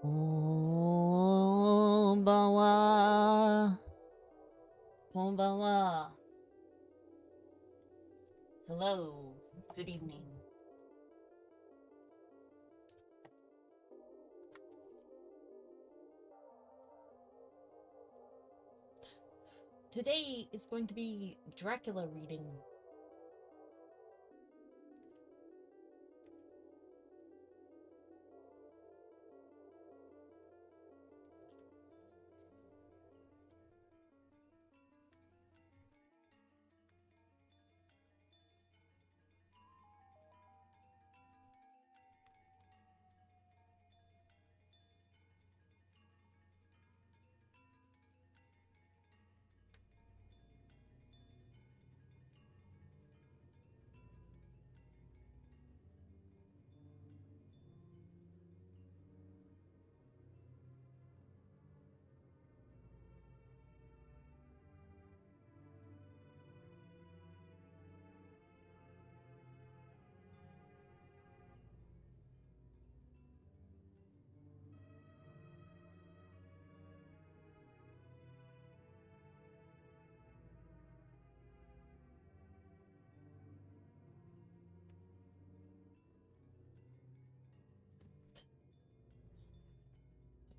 こんばんは。こんばんは。Hello. Good evening. Today is going to be Dracula reading.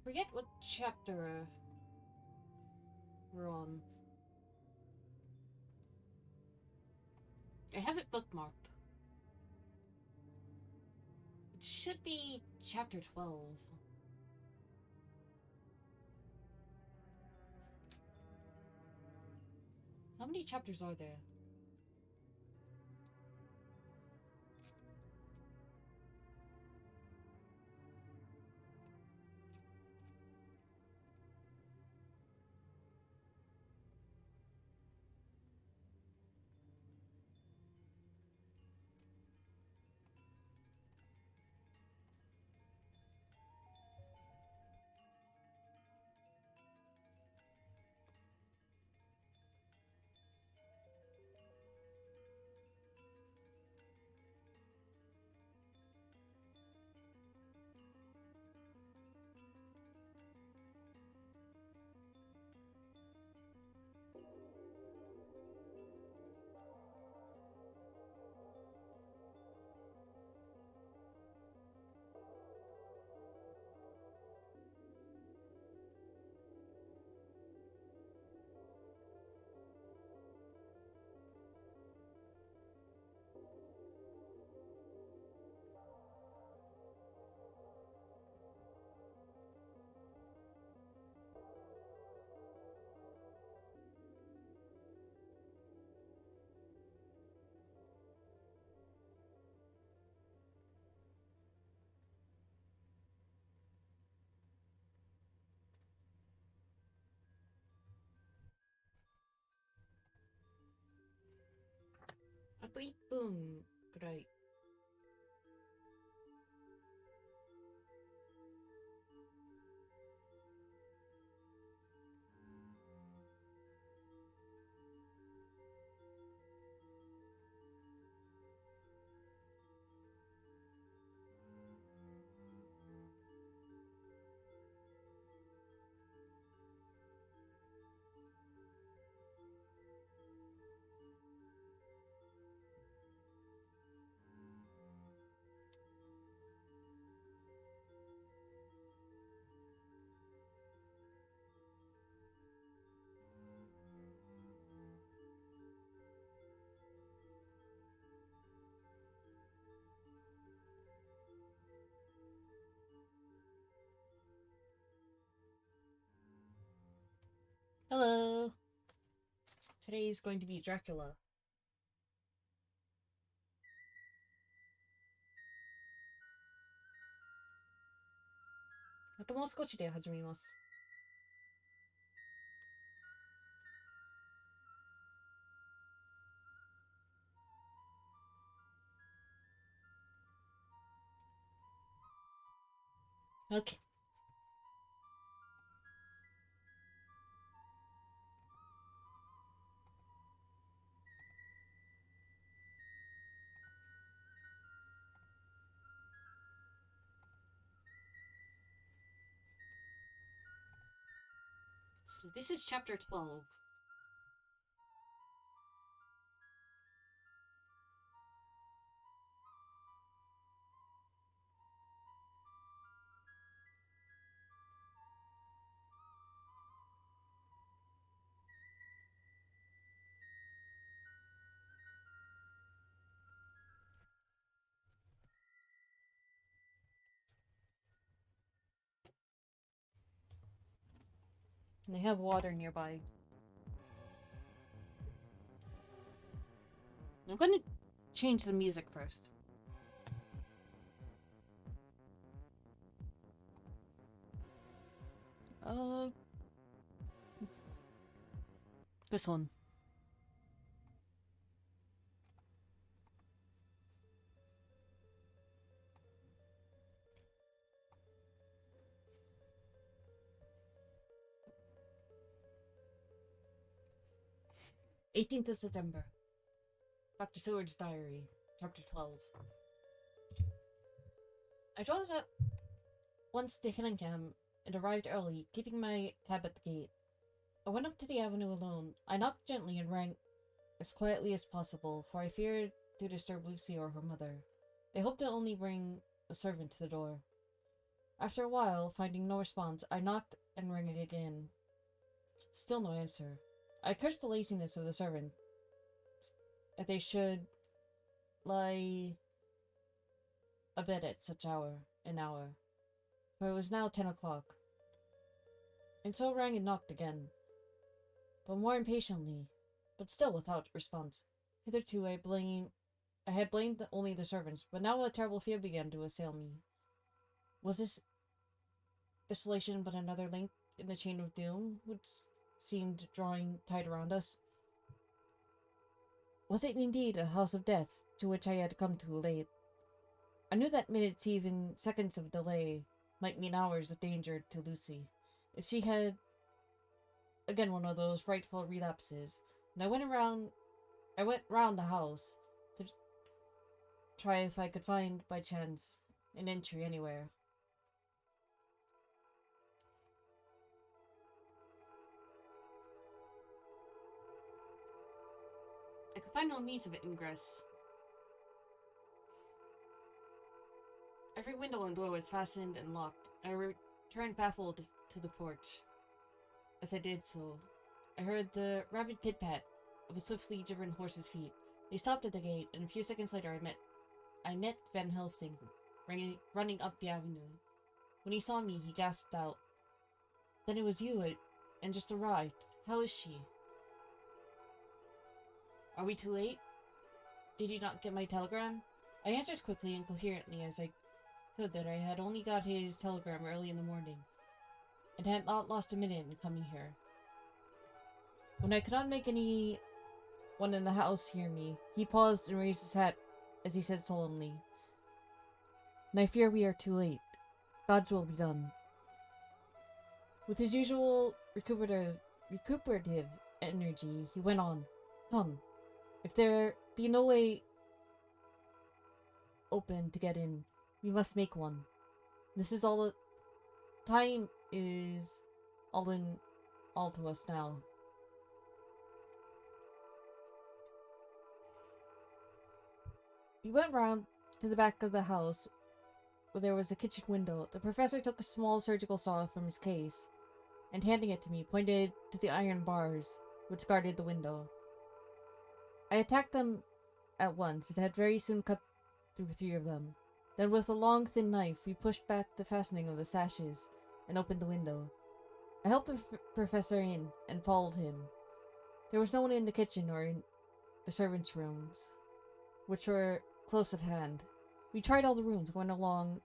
Forget what chapter we're on. I have it bookmarked. It should be chapter 12. How many chapters are there? A と1分くらい。Hello. Today is going to be Dracula. あともう少しで始めます。Okay. So this is chapter 12. And they have water nearby. I'm gonna change the music first. This one. September 18th. Dr. Seward's Diary, Chapter 12. I drove up once to Hillingham and arrived early, keeping my cab at the gate. I went up to the avenue alone. I knocked gently and rang as quietly as possible, for I feared to disturb Lucy or her mother. They hoped to only bring a servant to the door. After a while, finding no response, I knocked and rang again. Still no answer. I cursed the laziness of the servants, that they should lie abed at such an hour, for it was now 10 o'clock. And so rang and knocked again, but more impatiently, but still without response. Hitherto I had blamed only the servants, but now a terrible fear began to assail me. Was this desolation but another link in the chain of doom which seemed drawing tight around us? Was it indeed a house of death to which I had come too late? I knew that minutes, even seconds of delay, might mean hours of danger to Lucy, if she had again one of those frightful relapses, and I went round the house to try if I could find, by chance, an entry anywhere. I could find no means of ingress. Every window and door was fastened and locked, and I returned baffled to the porch. As I did so, I heard the rapid pit-pat of a swiftly driven horse's feet. They stopped at the gate, and a few seconds later I met Van Helsing running up the avenue. When he saw me, he gasped out, "Then it was you, and just arrived. How is she?" "Are we too late? Did you not get my telegram?" I answered quickly and coherently as I could that I had only got his telegram early in the morning, and had not lost a minute in coming here. When I could not make any one in the house hear me, he paused and raised his hat as he said solemnly, "And I fear we are too late. God's will be done." With his usual recuperative energy, he went on, "Come. If there be no way open to get in, we must make one. This is all time is all in all to us now." We went round to the back of the house, where there was a kitchen window. The professor took a small surgical saw from his case, and handing it to me, pointed to the iron bars which guarded the window. I attacked them at once, and had very soon cut through 3 of them. Then with a long, thin knife, we pushed back the fastening of the sashes, and opened the window. I helped the professor in, and followed him. There was no one in the kitchen or in the servants' rooms, which were close at hand. We tried all the rooms, going along,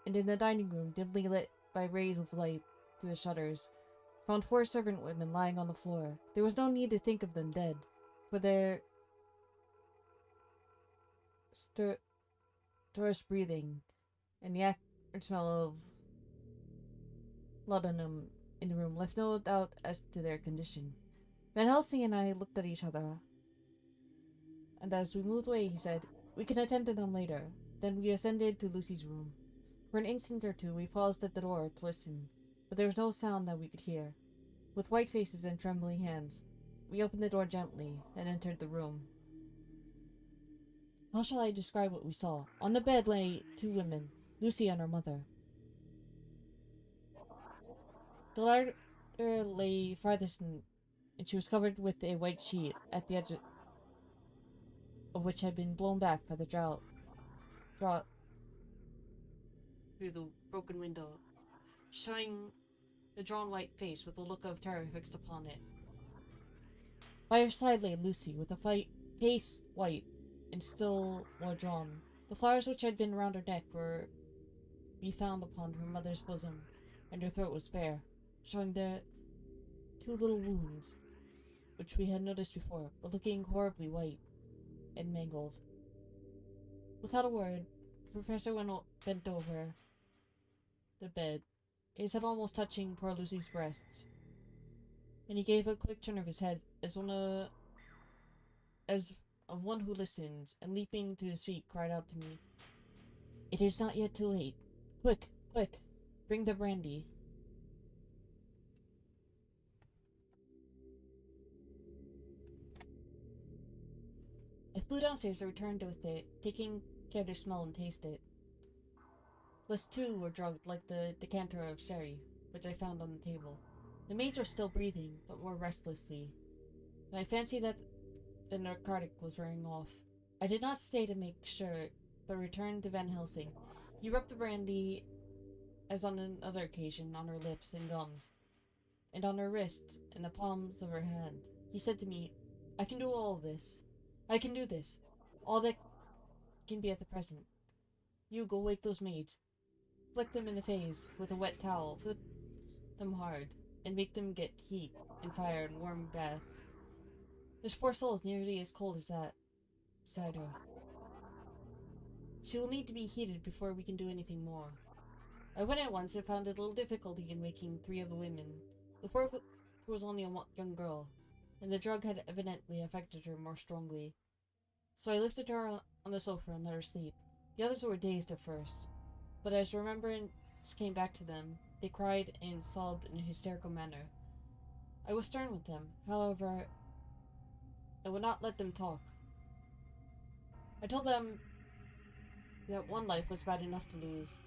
and in the dining room, dimly lit by rays of light through the shutters, found 4 servant women lying on the floor. There was no need to think of them dead, for their stertorous breathing and the acrid smell of laudanum in the room left no doubt as to their condition. Van Helsing and I looked at each other, and as we moved away, he said, "We can attend to them later." Then we ascended to Lucy's room. For an instant or two, we paused at the door to listen, but there was no sound that we could hear. With white faces and trembling hands, we opened the door gently and entered the room. How shall I describe what we saw? On the bed lay 2 women, Lucy and her mother. The latter lay farthest in, and she was covered with a white sheet at the edge of which had been blown back by the draught through the broken window, showing the drawn white face with a look of terror fixed upon it. By her side lay Lucy, with a face white and still more drawn. The flowers which had been round her neck were be found upon her mother's bosom, and her throat was bare, showing the 2 little wounds, which we had noticed before, but looking horribly white and mangled. Without a word, the professor bent over the bed, his head almost touching poor Lucy's breasts, and he gave a quick turn of his head as of one who listens, and leaping to his feet, cried out to me, "It is not yet too late. Quick, quick, bring the brandy." I flew downstairs and returned with it, taking care to smell and taste it. Lest 2 were drugged like the decanter of sherry, which I found on the table. The maids were still breathing, but more restlessly, and I fancied that the narcotic was wearing off. I did not stay to make sure, but returned to Van Helsing. He rubbed the brandy, as on another occasion, on her lips and gums, and on her wrists and the palms of her hand. He said to me, "I can do all of this. I can do this. All that can be at the present. You go wake those maids. Flick them in the face with a wet towel. Flick them hard, and make them get heat and fire and warm bath. This poor soul is nearly as cold as that beside her. She will need to be heated before we can do anything more." I went at once and found a little difficulty in waking 3 of the women. The 4th was only a young girl, and the drug had evidently affected her more strongly. So I lifted her on the sofa and let her sleep. The others were dazed at first, but as remembrance came back to them, they cried and sobbed in a hysterical manner. I was stern with them, however. I would not let them talk. I told them that 1 life was bad enough to lose,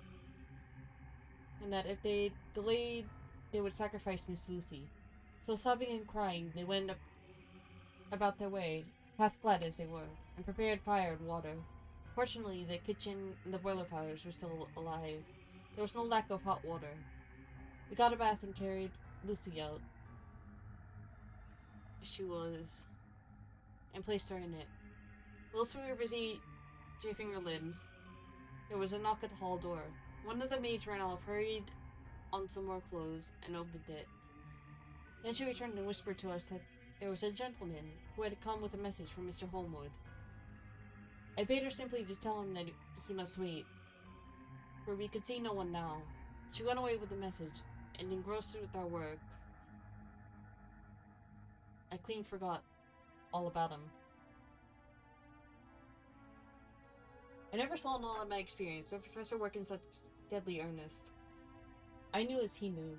and that if they delayed, they would sacrifice Miss Lucy. So sobbing and crying, they went about their way, half glad as they were, and prepared fire and water. Fortunately, the kitchen and the boiler fires were still alive. There was no lack of hot water. We got a bath and carried Lucy out. And placed her in it. Whilst we were busy chafing her limbs, there was a knock at the hall door. One of the maids ran off, hurried on some more clothes, and opened it. Then she returned and whispered to us that there was a gentleman who had come with a message from Mr. Holmwood. I bade her simply to tell him that he must wait, for we could see no one now. She went away with the message, and engrossed with our work, I clean forgot all about him. I never saw in all of my experience the professor work in such deadly earnest. I knew as he knew,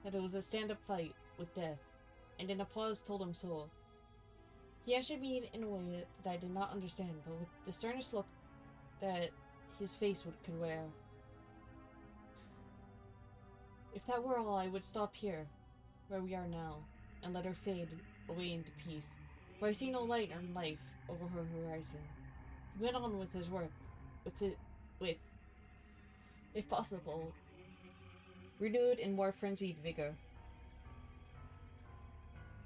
that it was a stand-up fight with death, and an applause told him so. He answered me in a way that I did not understand, but with the sternest look that his face could wear. If that were all, I would stop here, where we are now, and let her fade away into peace, for I see no light or life over her horizon. He went on with his work, with, if possible, renewed and more frenzied vigor.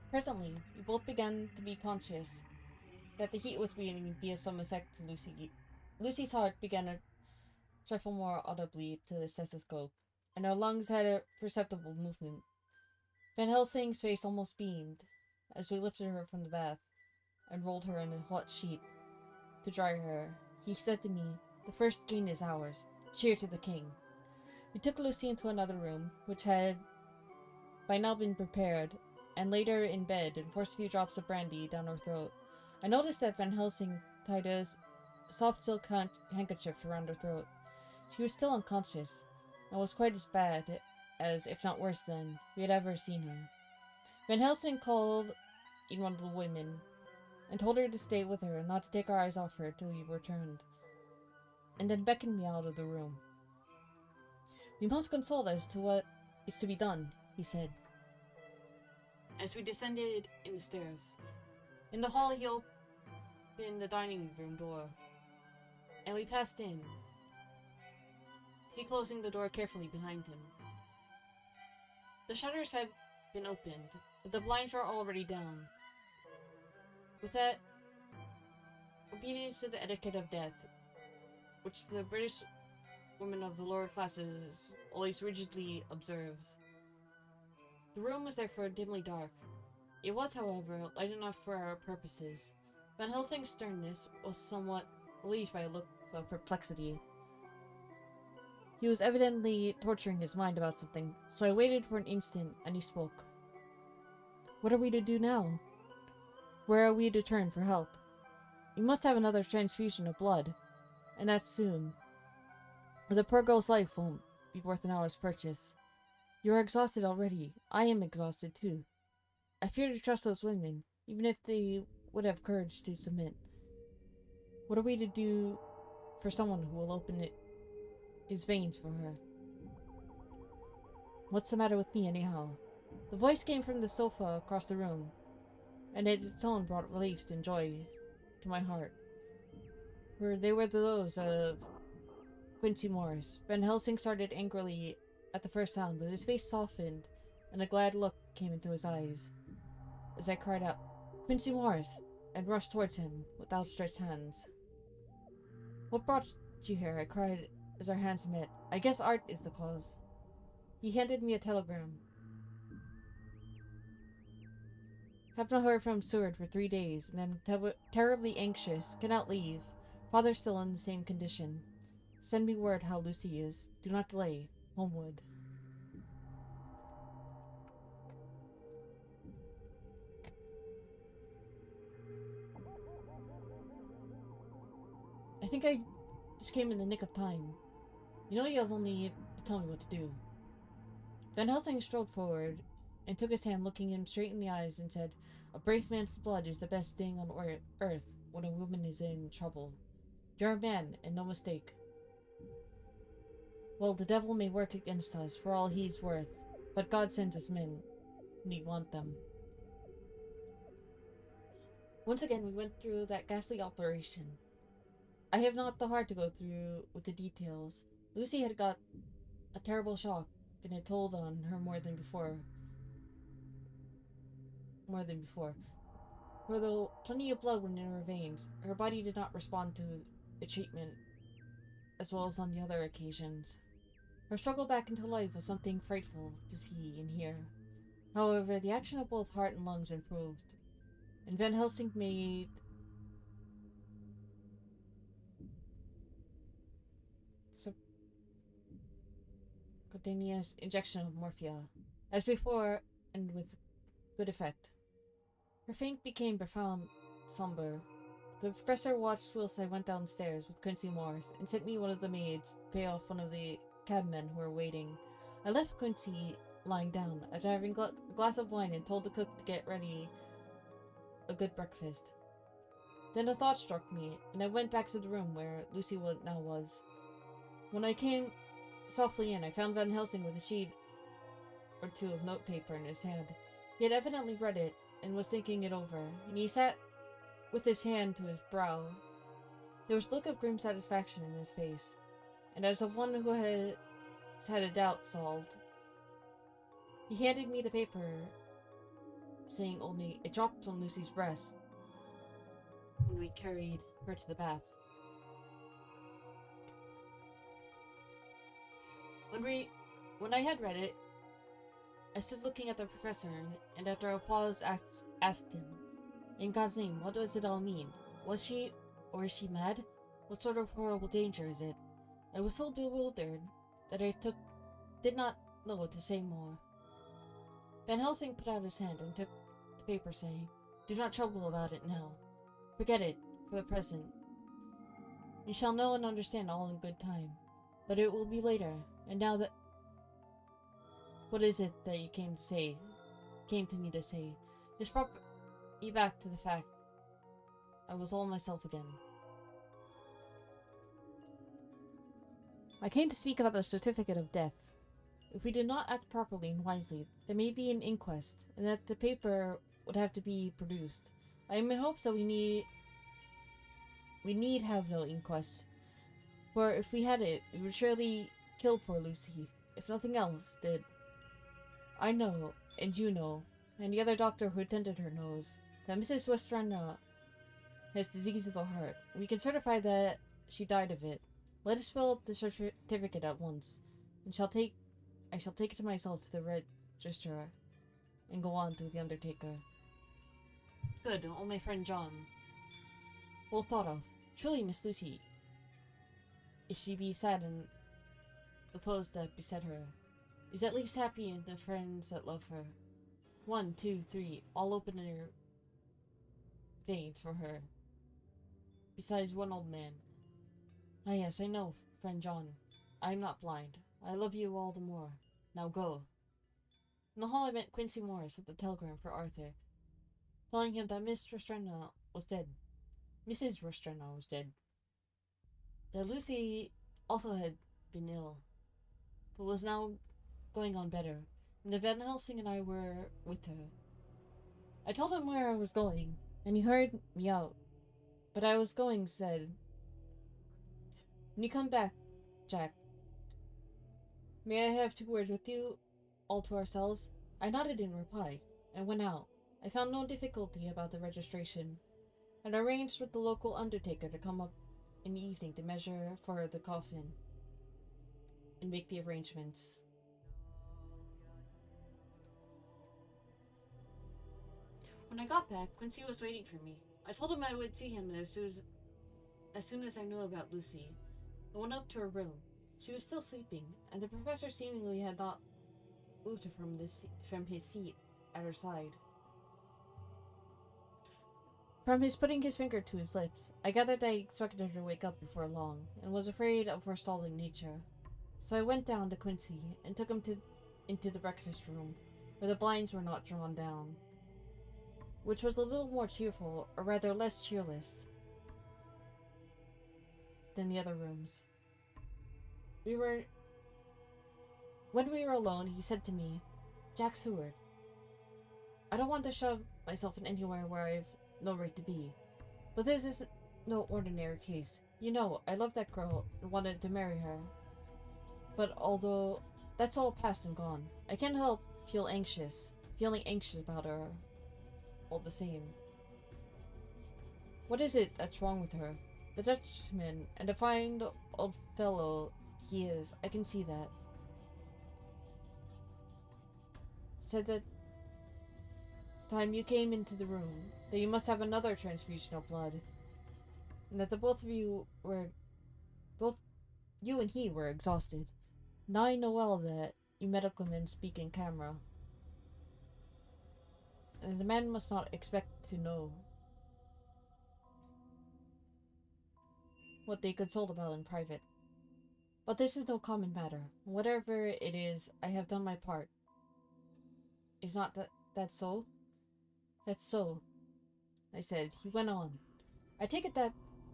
Presently, we both began to be conscious that the heat was beginning to be of some effect to Lucy. Lucy's heart began to trifle more audibly to the stethoscope, and her lungs had a perceptible movement. Van Helsing's face almost beamed as we lifted her from the bath and rolled her in a hot sheet to dry her. He said to me, "The first gain is ours. Cheer to the king." We took Lucy into another room, which had by now been prepared, and laid her in bed and forced a few drops of brandy down her throat. I noticed that Van Helsing tied a soft silk handkerchief around her throat. She was still unconscious, and was quite as bad as, if not worse than, we had ever seen her. Van Helsing called in one of the women and told her to stay with her and not to take our eyes off her till we returned, and then beckoned me out of the room. "We must consult as to what is to be done," he said, as we descended in the stairs. In the hall, he opened the dining room door, and we passed in, he closing the door carefully behind him. The shutters had been opened, but the blinds were already down. With that, obedience to the etiquette of death, which the British woman of the lower classes always rigidly observes. The room was therefore dimly dark. It was, however, light enough for our purposes. Van Helsing's sternness was somewhat relieved by a look of perplexity. He was evidently torturing his mind about something, so I waited for an instant, and he spoke. "What are we to do now? Where are we to turn for help? We must have another transfusion of blood, and that soon. Or the poor girl's life won't be worth an hour's purchase. You are exhausted already. I am exhausted too. I fear to trust those women, even if they would have courage to submit. What are we to do for someone who will open his veins for her? What's the matter with me, anyhow?" The voice came from the sofa across the room, and its tone brought relief and joy to my heart. For they were those of Quincy Morris. Van Helsing started angrily at the first sound, but his face softened, and a glad look came into his eyes, as I cried out, "Quincy Morris!" and rushed towards him with outstretched hands. "What brought you here?" I cried as our hands met. "I guess art is the cause." He handed me a telegram. "Have not heard from Seward for 3 days, and am terribly anxious. Cannot leave. Father still in the same condition. Send me word how Lucy is. Do not delay. Homewood." I think I just came in the nick of time. You know you have only to tell me what to do. Van Helsing strode forward and took his hand, looking him straight in the eyes, and said, "A brave man's blood is the best thing on earth when a woman is in trouble. You're a man, and no mistake. Well, the devil may work against us for all he's worth, but God sends us men when we want them." Once again, we went through that ghastly operation. I have not the heart to go through with the details. Lucy had got a terrible shock, and it told on her more than before. For though plenty of blood went in her veins, her body did not respond to the treatment as well as on the other occasions. Her struggle back into life was something frightful to see and hear. However, the action of both heart and lungs improved, and Van Helsing made subcutaneous injection of morphia, as before, and with good effect. Her faint became profound somber. The professor watched whilst I went downstairs with Quincy Morris, and sent me one of the maids to pay off one of the cabmen who were waiting. I left Quincy lying down, after having a glass of wine, and told the cook to get ready a good breakfast. Then a thought struck me, and I went back to the room where Lucy now was. When I came softly in, I found Van Helsing with a sheet or two of notepaper in his hand. He had evidently read it, and was thinking it over, and he sat with his hand to his brow. There was a look of grim satisfaction in his face, and as of one who has had a doubt solved. He handed me the paper, saying only, "It dropped from Lucy's breast when we carried her to the bath." When I had read it, I stood looking at the professor, and after a pause asked him, "In God's name, what does it all mean? Was she, or is she mad? What sort of horrible danger is it?" I was so bewildered that I did not know what to say more. Van Helsing put out his hand and took the paper, saying, "Do not trouble about it now. Forget it, for the present. You shall know and understand all in good time. But it will be later, and now that... What is it that you came to say?" came to me to say. This brought me back to the fact I was all myself again. I came to speak about the certificate of death. If we did not act properly and wisely, there may be an inquest, and that the paper would have to be produced. I am in hopes that we need have no inquest, for if we had it, we would surely kill poor Lucy, if nothing else did. I know, and you know, and the other doctor who attended her knows, that Mrs. Westrana has disease of the heart. We can certify that she died of it. Let us fill up the certificate at once, and I shall take it myself to the registrar, and go on to the undertaker. Good, oh my friend John. Well thought of. Truly, Miss Lucy, if she be sad in the foes that beset her, is at least happy in the friends that love her. 1, 2, 3, all open in her veins for her. Besides one old man. Ah yes, I know, friend John. I am not blind. I love you all the more. Now go. In the hall I met Quincy Morris with a telegram for Arthur, telling him that Miss Rostrena was dead. Mrs. Rostrena was dead. That Lucy also had been ill, but was now going on better, and that Van Helsing and I were with her. I told him where I was going, and he heard me out. But I was going, said, "When you come back, Jack, may I have 2 words with you, all to ourselves?" I nodded in reply, and went out. I found no difficulty about the registration, and arranged with the local undertaker to come up in the evening to measure for the coffin and make the arrangements. When I got back, Quincy was waiting for me. I told him I would see him as soon as I knew about Lucy. I went up to her room. She was still sleeping, and the professor seemingly had not moved her from his seat at her side. From his putting his finger to his lips, I gathered that I expected her to wake up before long, and was afraid of her stalling nature. So I went down to Quincy and took him into the breakfast room, where the blinds were not drawn down, which was a little more cheerful, or rather less cheerless, than the other rooms. When we were alone, he said to me, "Jack Seward, I don't want to shove myself in anywhere where I've no right to be, but this is no ordinary case. You know, I love that girl and wanted to marry her. But although that's all past and gone, I can't help feeling anxious about her all the same. What is it that's wrong with her? The Dutchman, and a fine old fellow he is, I can see that. Said that time you came into the room that you must have another transfusion of blood, and that both you and he were exhausted. Now I know well that you medical men speak in camera, and the man must not expect to know what they consult about in private. But this is no common matter. Whatever it is, I have done my part. Is not that so?" "That's so," I said. He went on. "I take it that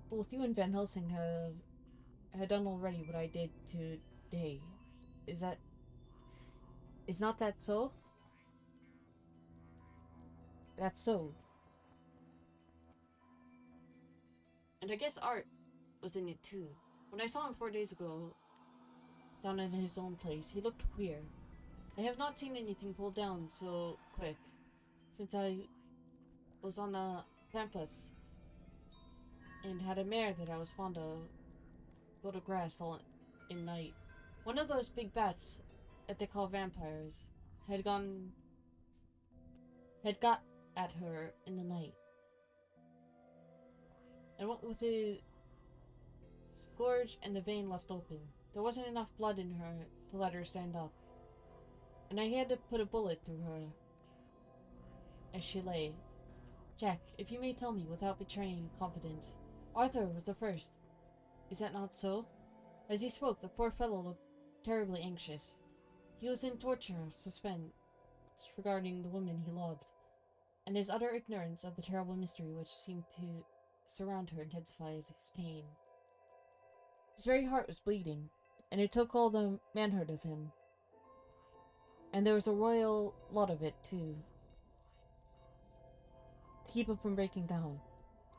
both you and Van Helsing had done already what I did today. Is not that so?" "That's so." And I guess Art was in it too. When I saw him 4 days ago, down at his own place, he looked queer. I have not seen anything pulled down so quick since I was on the pampas and had a mare that I was fond of go to grass all in night. One of those big bats that they call vampires had got at her in the night, and what with the scourge and the vein left open, there wasn't enough blood in her to let her stand up, and I had to put a bullet through her as she lay. Jack, if you may tell me without betraying confidence, Arthur was the first. Is that not so?" As he spoke, the poor fellow looked terribly anxious. He was in torture of suspense, regarding the woman he loved, and his utter ignorance of the terrible mystery which seemed to surround her intensified his pain. His very heart was bleeding, and it took all the manhood of him. And there was a royal lot of it, too, to keep him from breaking down.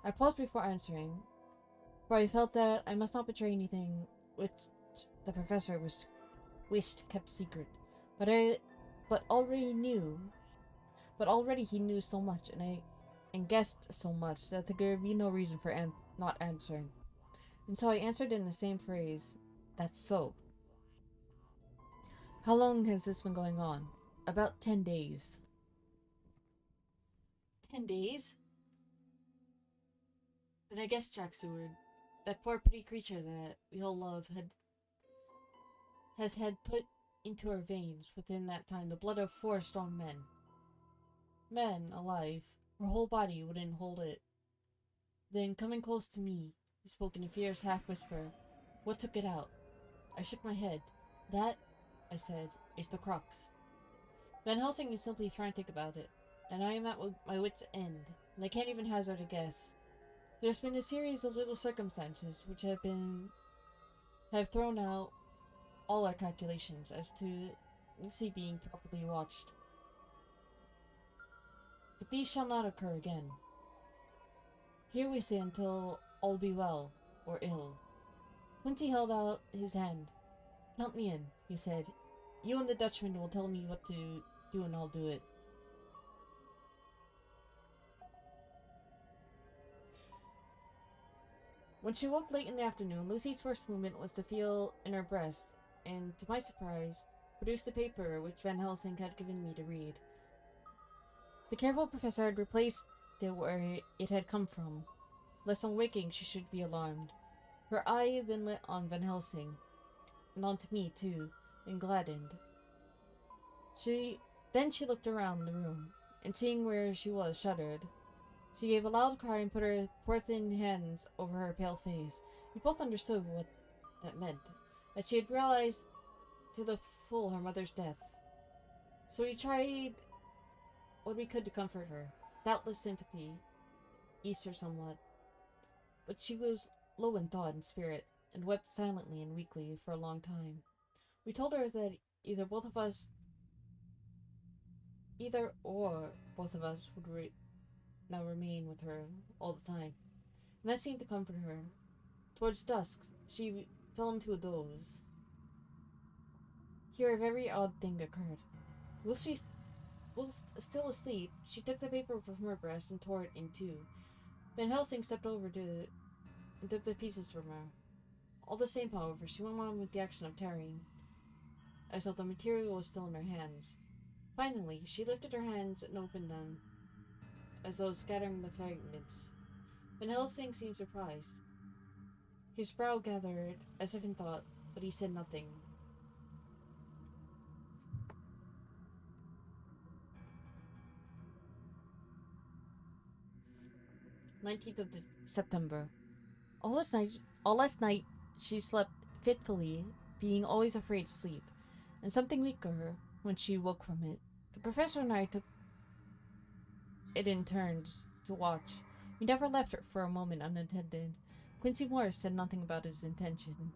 I paused before answering, for I felt that I must not betray anything which the professor wished kept secret. But already he knew so much, and guessed so much, that there could be no reason for not answering. And so I answered in the same phrase, "That's so." "How long has this been going on?" "About 10 days. 10 days? Then I guess Jack Seward, that poor pretty creature that we all love, has had put into her veins within that time the blood of 4 strong men. Men alive, her whole body wouldn't hold it. Then, coming close to me, he spoke in a fierce half-whisper. What took it out? I shook my head. That, I said, is the crux. Van Helsing is simply frantic about it, and I am at my wit's end, and I can't even hazard a guess. There's been a series of little circumstances which have thrown out all our calculations as to Lucy being properly watched. But these shall not occur again. Here we stay until all be well, or ill. Quincy held out his hand. Count me in, he said. You and the Dutchman will tell me what to do and I'll do it. When she woke late in the afternoon, Lucy's first movement was to feel in her breast, and, to my surprise, produced the paper which Van Helsing had given me to read. The careful professor had replaced it where it had come from, lest on waking she should be alarmed. Her eye then lit on Van Helsing, and onto me too, and gladdened. Then she looked around the room, and seeing where she was, shuddered. She gave a loud cry and put her poor thin hands over her pale face. We both understood what that meant, that she had realized to the full her mother's death. So we tried what we could to comfort her. Doubtless sympathy eased her somewhat, but she was low in thought and spirit, and wept silently and weakly for a long time. We told her that either or both of us would now remain with her all the time, and that seemed to comfort her. Towards dusk, she fell into a doze. Here a very odd thing occurred. While still asleep, she took the paper from her breast and tore it in two. Van Helsing stepped over and took the pieces from her. All the same, however, she went on with the action of tearing, as though the material was still in her hands. Finally, she lifted her hands and opened them, as though scattering the fragments. Van Helsing seemed surprised. His brow gathered, as if in thought, but he said nothing. September 19th. All last night, she slept fitfully, being always afraid to sleep, and something weaker when she woke from it. The professor and I took it in turns to watch. We never left her for a moment unattended. Quincy Morris said nothing about his intention,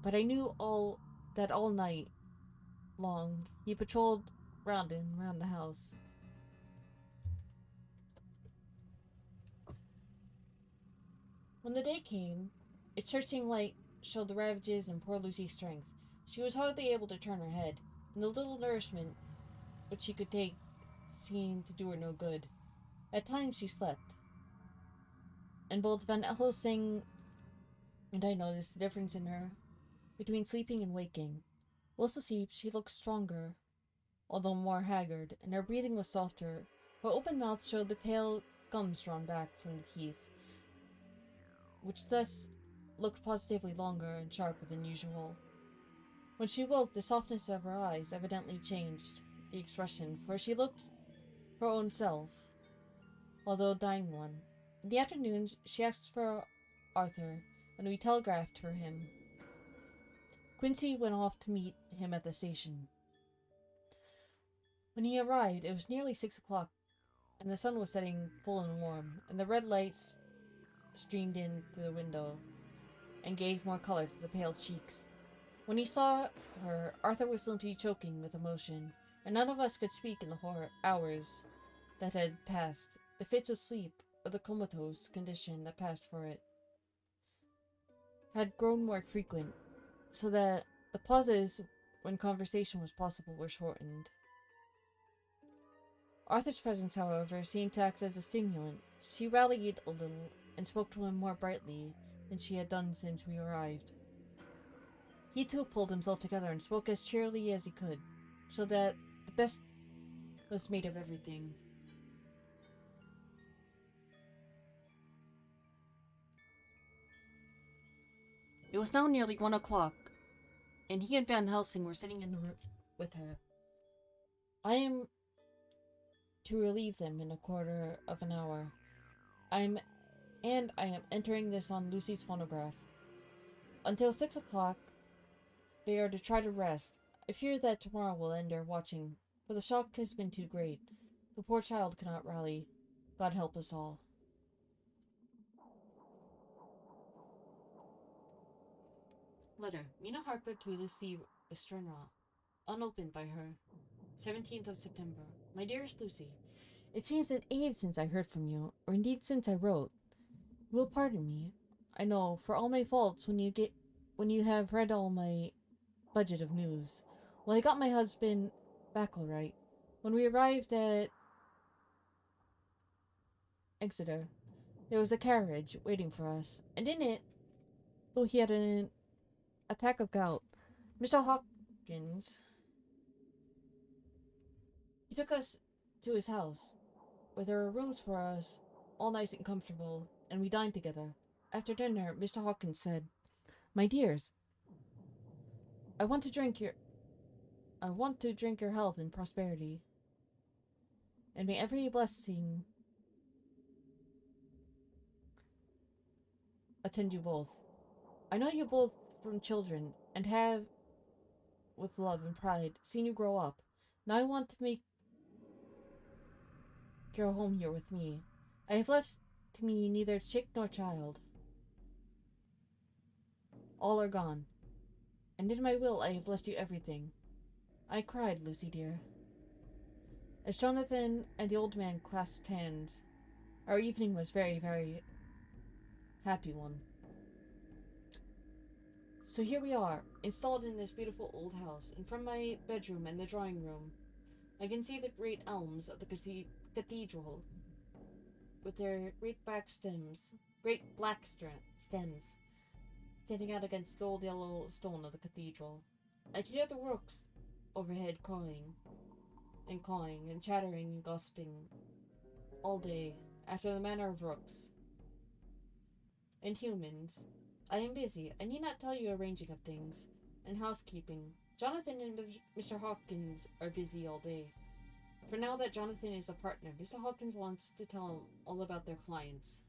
but I knew all night long he patrolled round and round the house. When the day came, its searching light showed the ravages in poor Lucy's strength. She was hardly able to turn her head, and the little nourishment which she could take seemed to do her no good. At times she slept, and both Van Helsing and I noticed the difference in her between sleeping and waking. Whilst asleep, she looked stronger, although more haggard, and her breathing was softer. Her open mouth showed the pale gums drawn back from the teeth, which thus looked positively longer and sharper than usual. When she woke, the softness of her eyes evidently changed the expression, for she looked her own self, although a dying one. In the afternoon, she asked for Arthur, and we telegraphed for him. Quincy went off to meet him at the station. When he arrived, it was nearly 6 o'clock, and the sun was setting full and warm, and the red lights streamed in through the window and gave more color to the pale cheeks. When he saw her, Arthur was simply choking with emotion, and none of us could speak in the horror hours that had passed. The fits of sleep, or the comatose condition that passed for it, had grown more frequent, so that the pauses when conversation was possible were shortened. Arthur's presence, however, seemed to act as a stimulant. She rallied a little and spoke to him more brightly than she had done since we arrived. He too pulled himself together and spoke as cheerily as he could, so that the best was made of everything. It was now nearly 1 o'clock, and he and Van Helsing were sitting in the room with her. I am to relieve them in a quarter of an hour. I am entering this on Lucy's phonograph. Until 6 o'clock, they are to try to rest. I fear that tomorrow will end their watching, for the shock has been too great. The poor child cannot rally. God help us all. Letter. Mina Harker to Lucy Westenra. Unopened by her. 17th of September. My dearest Lucy, it seems an age since I heard from you, or indeed since I wrote. You will pardon me, I know, for all my faults when you have read all my budget of news. Well, I got my husband back all right. When we arrived at Exeter, there was a carriage waiting for us, and in it, though he had an attack of gout, Mr. Hawkins, he took us to his house, where there were rooms for us, all nice and comfortable, and we dined together. After dinner, Mr. Hawkins said, "My dears, I want to drink your health and prosperity, and may every blessing attend you both. I know you both from children, and have, with love and pride, seen you grow up. Now I want to make your home here with me. I have left to me neither chick nor child. All are gone, and in my will I have left you everything." I cried, Lucy dear, as Jonathan and the old man clasped hands. Our evening was very, very happy one. So here we are, installed in this beautiful old house, and from my bedroom and the drawing room, I can see the great elms of the cathedral, with their great black stems, standing out against the old yellow stone of the cathedral. I can hear the rooks overhead cawing and chattering and gossiping all day, after the manner of rooks and humans. I am busy. I need not tell you arranging of things and housekeeping. Jonathan and Mr. Hawkins are busy all day. For now that Jonathan is a partner, Mr. Hawkins wants to tell him all about the clients.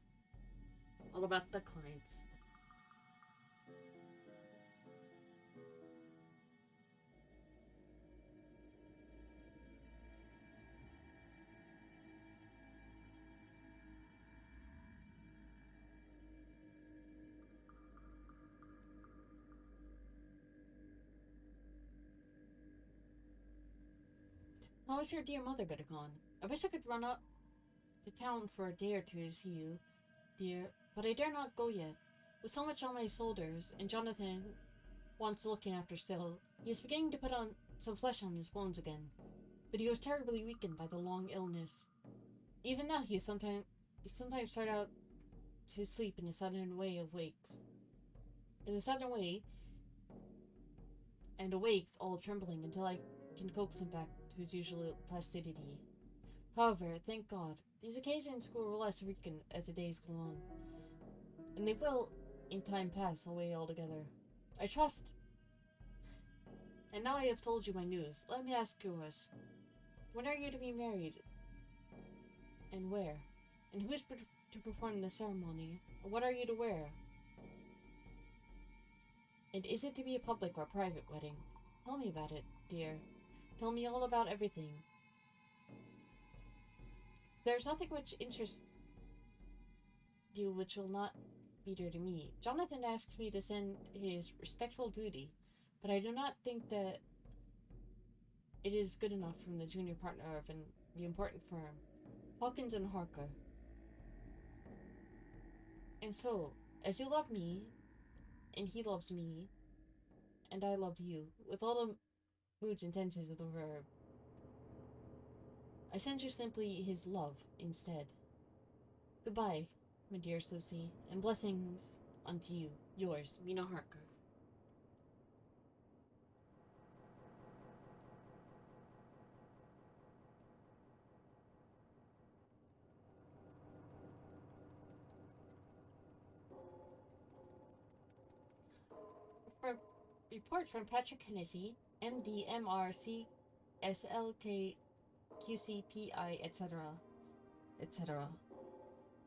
How is your dear mother getting on? I wish I could run up to town for a day or two to see you, dear, but I dare not go yet. With so much on my shoulders, and Jonathan wants looking after still, he is beginning to put on some flesh on his bones again, but he was terribly weakened by the long illness. Even now he sometimes starts out to sleep in a sudden way and awakes all trembling until I can coax him back to his usual placidity. However, thank God, these occasions grow less frequent as the days go on, and they will, in time, pass away altogether, I trust. And now I have told you my news, let me ask yours. When are you to be married? And where? And who is to perform the ceremony? And what are you to wear? And is it to be a public or private wedding? Tell me about it, dear. Tell me all about everything. There's nothing which interests you which will not be dear to me. Jonathan asks me to send his respectful duty, but I do not think that it is good enough from the junior partner of the important firm, Hawkins and Harker. And so, as you love me, and he loves me, and I love you, with all the moods and tenses of the verb, I send you simply his love instead. Goodbye, my dearest Lucy, and blessings unto you, yours, Mina Harker. Report from Patrick Hennessy, MD, MRC, SLK, QCPI, etc., etc.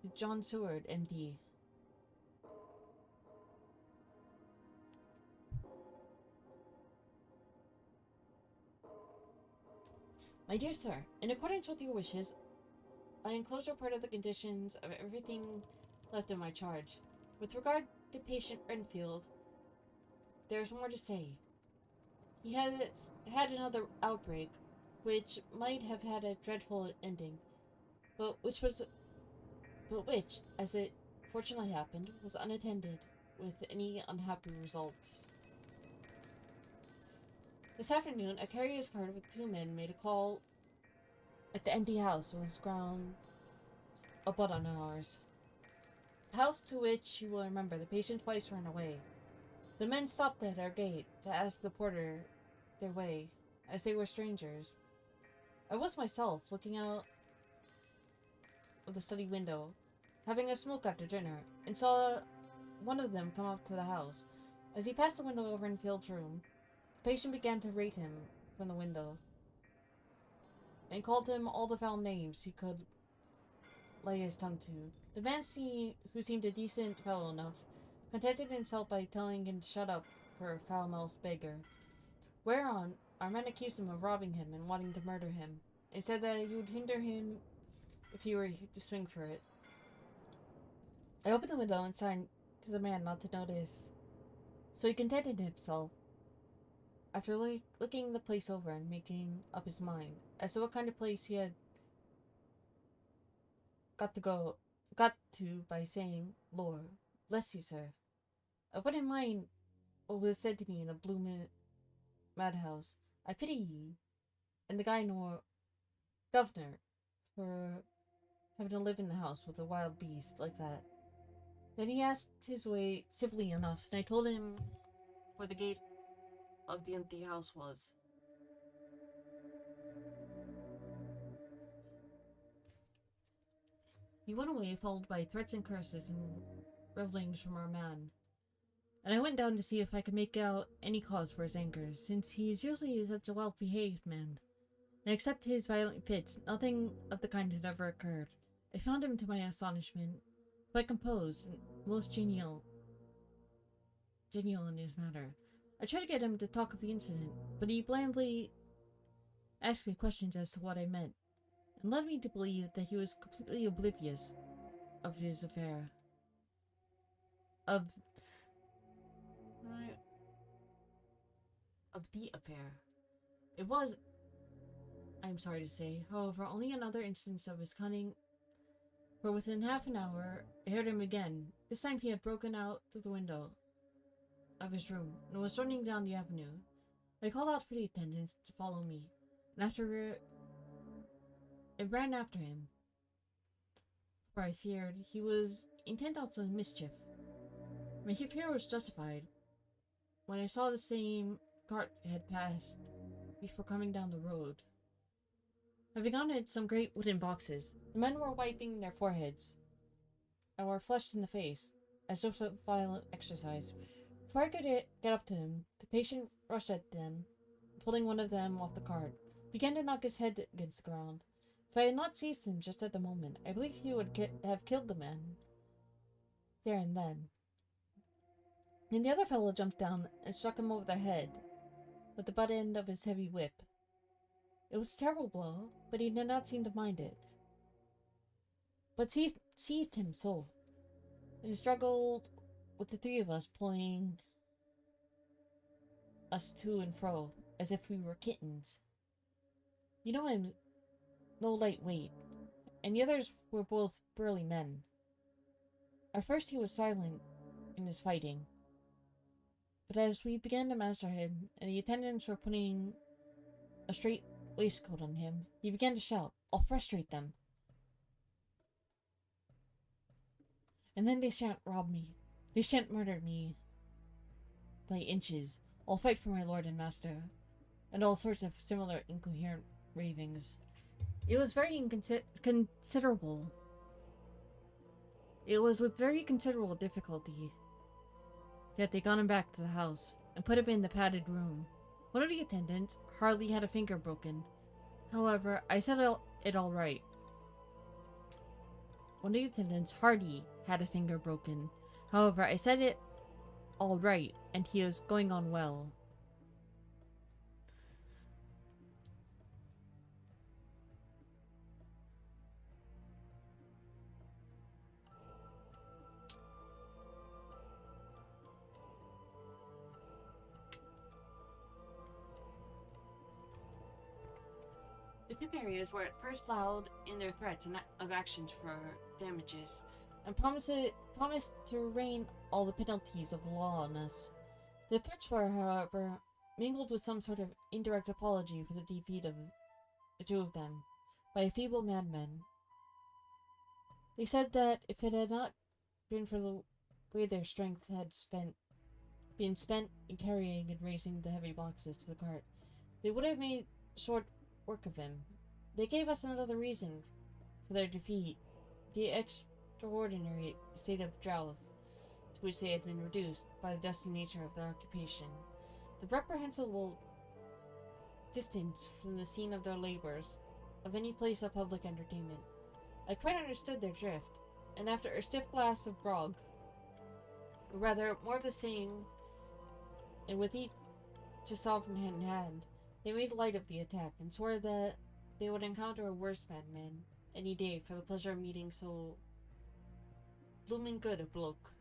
To John Seward, MD. My dear sir, in accordance with your wishes, I enclose a part of the conditions of everything left in my charge. With regard to patient Renfield, there's more to say. He has had another outbreak, which might have had a dreadful ending, but which, as it fortunately happened, was unattended with any unhappy results. This afternoon, a carrier's cart with 2 men made a call at the empty house and was ground about on ours. The house to which, you will remember, the patient twice ran away. The men stopped at our gate to ask the porter their way, as they were strangers. I was myself looking out of the study window, having a smoke after dinner, and saw one of them come up to the house. As he passed the window over in Field's room, the patient began to rate him from the window, and called him all the foul names he could lay his tongue to. The man, who seemed a decent fellow enough, contented himself by telling him to shut up for a foul-mouthed beggar, whereon our men accused him of robbing him and wanting to murder him, and said that he would hinder him if he were to swing for it. I opened the window and signed to the man not to notice, so he contented himself, after looking the place over and making up his mind as to what kind of place he had got to by saying, "Lord, bless you, sir. I wouldn't mind what was said to me in a blue madhouse. I pity ye, and the governor, for having to live in the house with a wild beast like that." Then he asked his way civilly enough, and I told him where the gate of the empty house was. He went away, followed by threats and curses and revelings from our man, and I went down to see if I could make out any cause for his anger, since he is usually such a well-behaved man, and except his violent fits, nothing of the kind had ever occurred. I found him, to my astonishment, quite composed and most genial in his manner. I tried to get him to talk of the incident, but he blandly asked me questions as to what I meant, and led me to believe that he was completely oblivious of his affair. Of the affair. It was, I am sorry to say, however, only another instance of his cunning, for within half an hour I heard him again. This time he had broken out through the window of his room and was running down the avenue. I called out for the attendants to follow me, and after I ran after him, for I feared he was intent on some mischief. My fear was justified when I saw the same cart had passed before coming down the road. Having on it some great wooden boxes, the men were wiping their foreheads and were flushed in the face, as if with violent exercise. Before I could get up to him, the patient rushed at them, pulling one of them off the cart, began to knock his head against the ground. If I had not seized him just at the moment, I believe he would have killed the man there and then. And the other fellow jumped down and struck him over the head with the butt end of his heavy whip. It was a terrible blow, but he did not seem to mind it. but seized him so, and struggled with the three of us, pulling us to and fro as if we were kittens. You know I'm no lightweight, and the others were both burly men. At first he was silent in his fighting, but as we began to master him, and the attendants were putting a straight waistcoat on him, he began to shout, "I'll frustrate them. And then they shan't rob me. They shan't murder me by inches. I'll fight for my lord and master," and all sorts of similar incoherent ravings. It was very considerable. It was with very considerable difficulty that they got him back to the house and put him in the padded room. One of the attendants hardly had a finger broken. However, I said it all right. One of the attendants hardly had a finger broken. However, I said it all right, and he was going on well. The two carriers were at first loud in their threats of actions for damages, and promised to rain all the penalties of the law on us. The threats were, however, mingled with some sort of indirect apology for the defeat of the two of them by a feeble madman. They said that if it had not been for the way their strength had been spent in carrying and raising the heavy boxes to the cart, they would have made short work of him. They gave us another reason for their defeat: the extraordinary state of drought to which they had been reduced by the dusty nature of their occupation, the reprehensible distance from the scene of their labors, of any place of public entertainment. I quite understood their drift, and after a stiff glass of grog, or rather more of the same, and with each a sovereign in hand, they made light of the attack, and swore that they would encounter a worse madman any day for the pleasure of meeting so bloomin' good a bloke.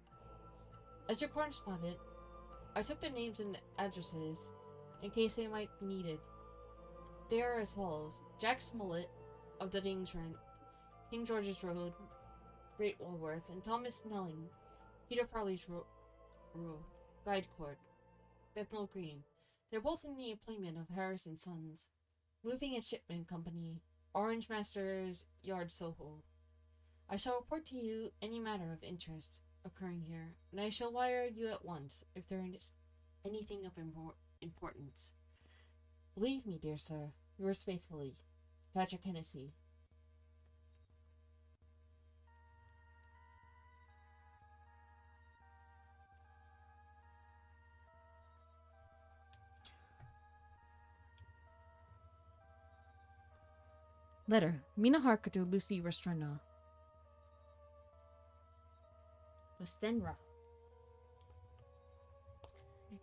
As your correspondent, I took their names and addresses in case they might be needed. They are as follows: Jack Smollett of Dudding's Rent, King George's Road, Great Walworth, and Thomas Snelling, Peter Farley's Row, Guide Court, Bethnal Green. They're both in the employment of Harris and Sons, Moving and Shipment Company, Orange Masters Yard, Soho. I shall report to you any matter of interest occurring here, and I shall wire you at once if there is anything of importance. Believe me, dear sir, yours faithfully, Patrick Hennessy. Letter: Mina Harker to Lucy Westenra.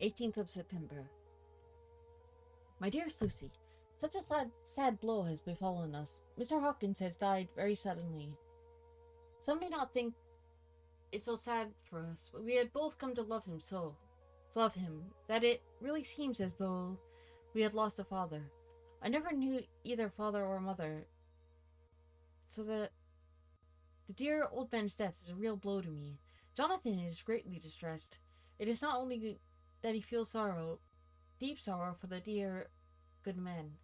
18th of September. My dearest Lucy, such a sad blow has befallen us. Mr. Hawkins has died very suddenly. Some may not think it so sad for us, but we had both come to love him that it really seems as though we had lost a father. I never knew either father or mother, so that the dear old man's death is a real blow to me. Jonathan is greatly distressed. It is not only that he feels deep sorrow for the dear good man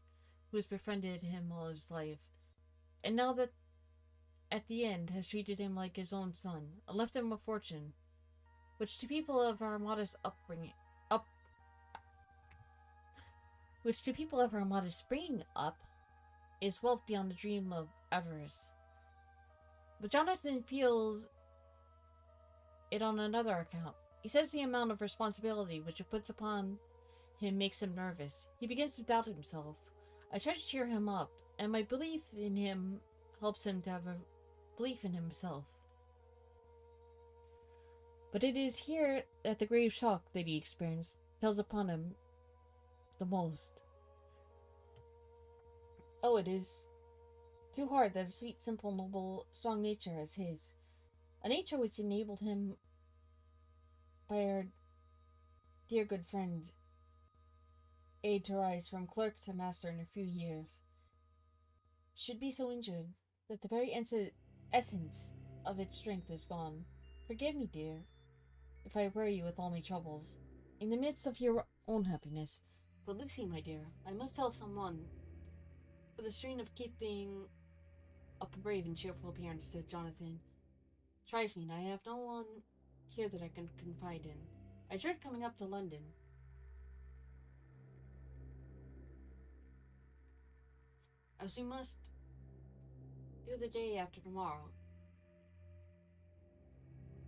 who has befriended him all his life, and now that at the end has treated him like his own son, and left him a fortune, which to people of our modest bringing up is wealth beyond the dream of avarice. But Jonathan feels it on another account. He says the amount of responsibility which it puts upon him makes him nervous. He begins to doubt himself. I try to cheer him up, and my belief in him helps him to have a belief in himself. But it is here that the grave shock that he experienced tells upon him the most. Oh, it is Too hard that a sweet, simple, noble, strong nature as his, a nature which enabled him by our dear good friend aid to rise from clerk to master in a few years, should be so injured that the very essence of its strength is gone. Forgive me, dear, if I worry you with all my troubles, in the midst of your own happiness. But Lucy, my dear, I must tell someone, with a strain of keeping up a brave and cheerful appearance to Jonathan, tries me, and I have no one here that I can confide in. I dread coming up to London. As we must do the day after tomorrow.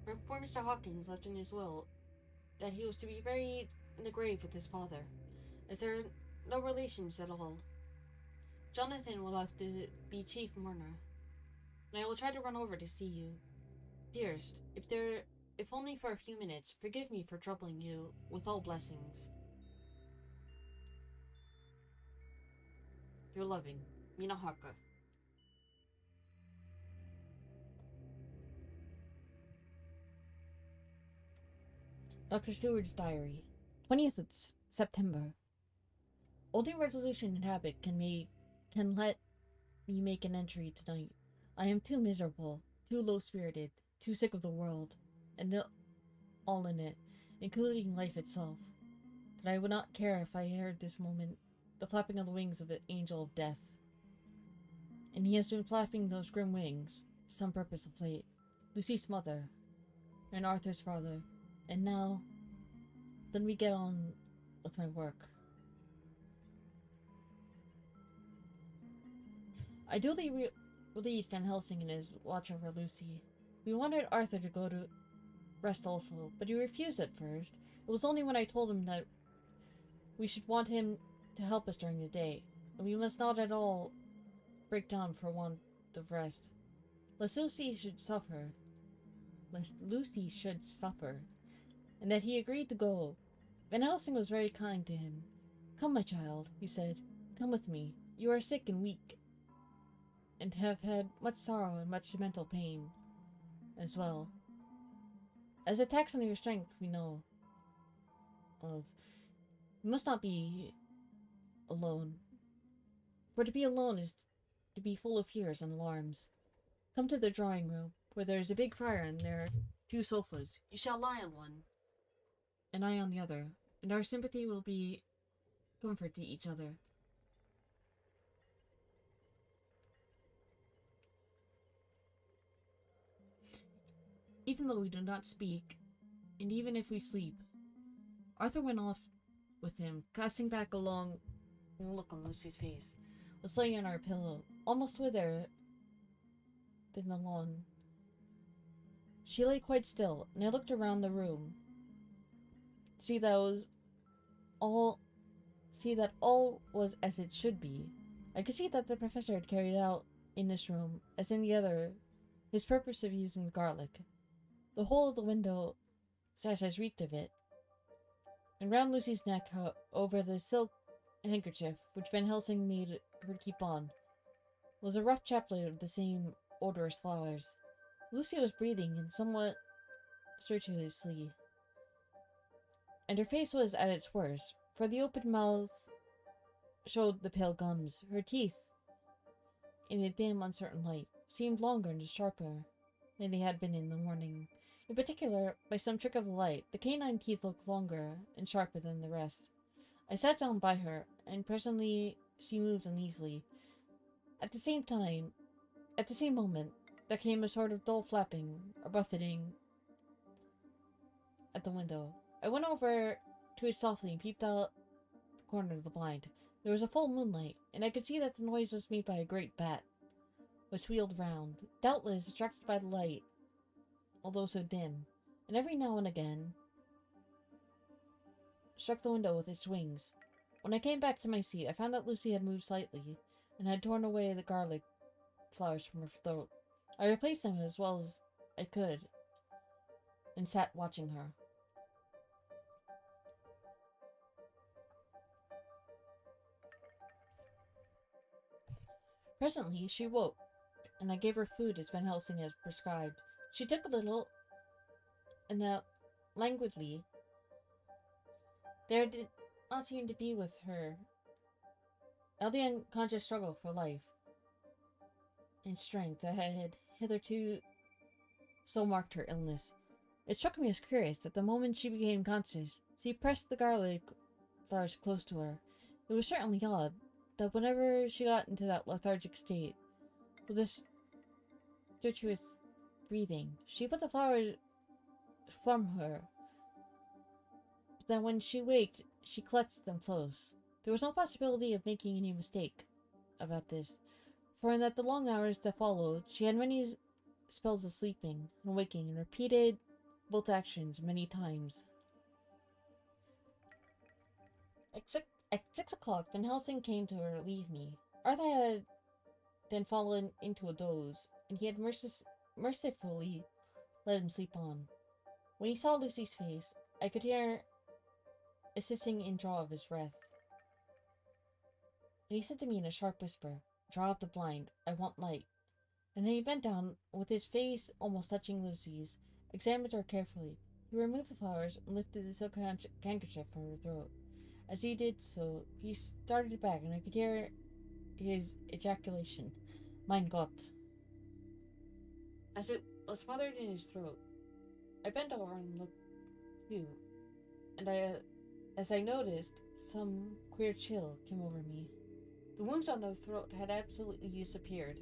For poor Mr. Hawkins left in his will that he was to be buried in the grave with his father, as there are no relations at all. Jonathan will have to be chief mourner, and I will try to run over to see you. Dearest, if only for a few minutes, forgive me for troubling you with all blessings. Your loving, Minahaka. Dr. Seward's Diary, 20th of September. Only resolution and habit can let me make an entry tonight. I am too miserable, too low-spirited, too sick of the world, and all in it, including life itself, that I would not care if I heard this moment the flapping of the wings of an angel of death. And he has been flapping those grim wings, some purpose of late. Lucy's mother, and Arthur's father, and now, then we get on with my work. I duly relieved Van Helsing in his watch over Lucy. We wanted Arthur to go to rest also, but he refused at first. It was only when I told him that we should want him to help us during the day, and we must not at all break down for want of rest, lest Lucy should suffer, and that he agreed to go. Van Helsing was very kind to him. Come, my child, he said, come with me. You are sick and weak, and have had much sorrow and much mental pain as well. As a tax on your strength we know of, you must not be alone. For to be alone is to be full of fears and alarms. Come to the drawing room, where there is a big fire and there are 2 sofas. You shall lie on one, and I on the other, and our sympathy will be comfort to each other. Even though we do not speak, and even if we sleep. Arthur went off with him, casting back a long look on Lucy's face, was laying on our pillow, almost with her than the lawn. She lay quite still, and I looked around the room, see that all was as it should be. I could see that the professor had carried out in this room, as in the other, his purpose of using the garlic. The whole of the window sash reeked of it, and round Lucy's neck, over the silk handkerchief which Van Helsing made her keep on, was a rough chaplet of the same odorous flowers. Lucy was breathing, and somewhat stertorously, and her face was at its worst, for the open mouth showed the pale gums. Her teeth, in the dim, uncertain light, seemed longer and sharper than they had been in the morning. In particular, by some trick of the light, the canine teeth looked longer and sharper than the rest. I sat down by her, and presently she moved uneasily. At the same moment, there came a sort of dull flapping, or buffeting, at the window. I went over to it softly and peeped out the corner of the blind. There was a full moonlight, and I could see that the noise was made by a great bat, which wheeled round, doubtless attracted by the light, although so dim, and every now and again struck the window with its wings. When I came back to my seat, I found that Lucy had moved slightly, and had torn away the garlic flowers from her throat. I replaced them as well as I could, and sat watching her. Presently, she woke, and I gave her food as Van Helsing had prescribed. She took a little, and languidly. There did not seem to be with her now the unconscious struggle for life and strength that had hitherto so marked her illness. It struck me as curious that the moment she became conscious, she pressed the garlic flowers close to her. It was certainly odd that whenever she got into that lethargic state, with this stertorous breathing, she put the flowers from her, but that when she waked, she clutched them close. There was no possibility of making any mistake about this, for in the long hours that followed, she had many spells of sleeping and waking, and repeated both actions many times. At 6 o'clock, Van Helsing came to relieve me. Arthur had then fallen into a doze, and he had mercifully let him sleep on. When he saw Lucy's face, I could hear a hissing in draw of his breath. And he said to me in a sharp whisper, "Draw up the blind. I want light." And then he bent down, with his face almost touching Lucy's, examined her carefully. He removed the flowers and lifted the silk handkerchief from her throat. As he did so, he started back, and I could hear his ejaculation, "Mein Gott," as it was smothered in his throat. I bent over and looked too, and as I noticed, some queer chill came over me. The wounds on the throat had absolutely disappeared.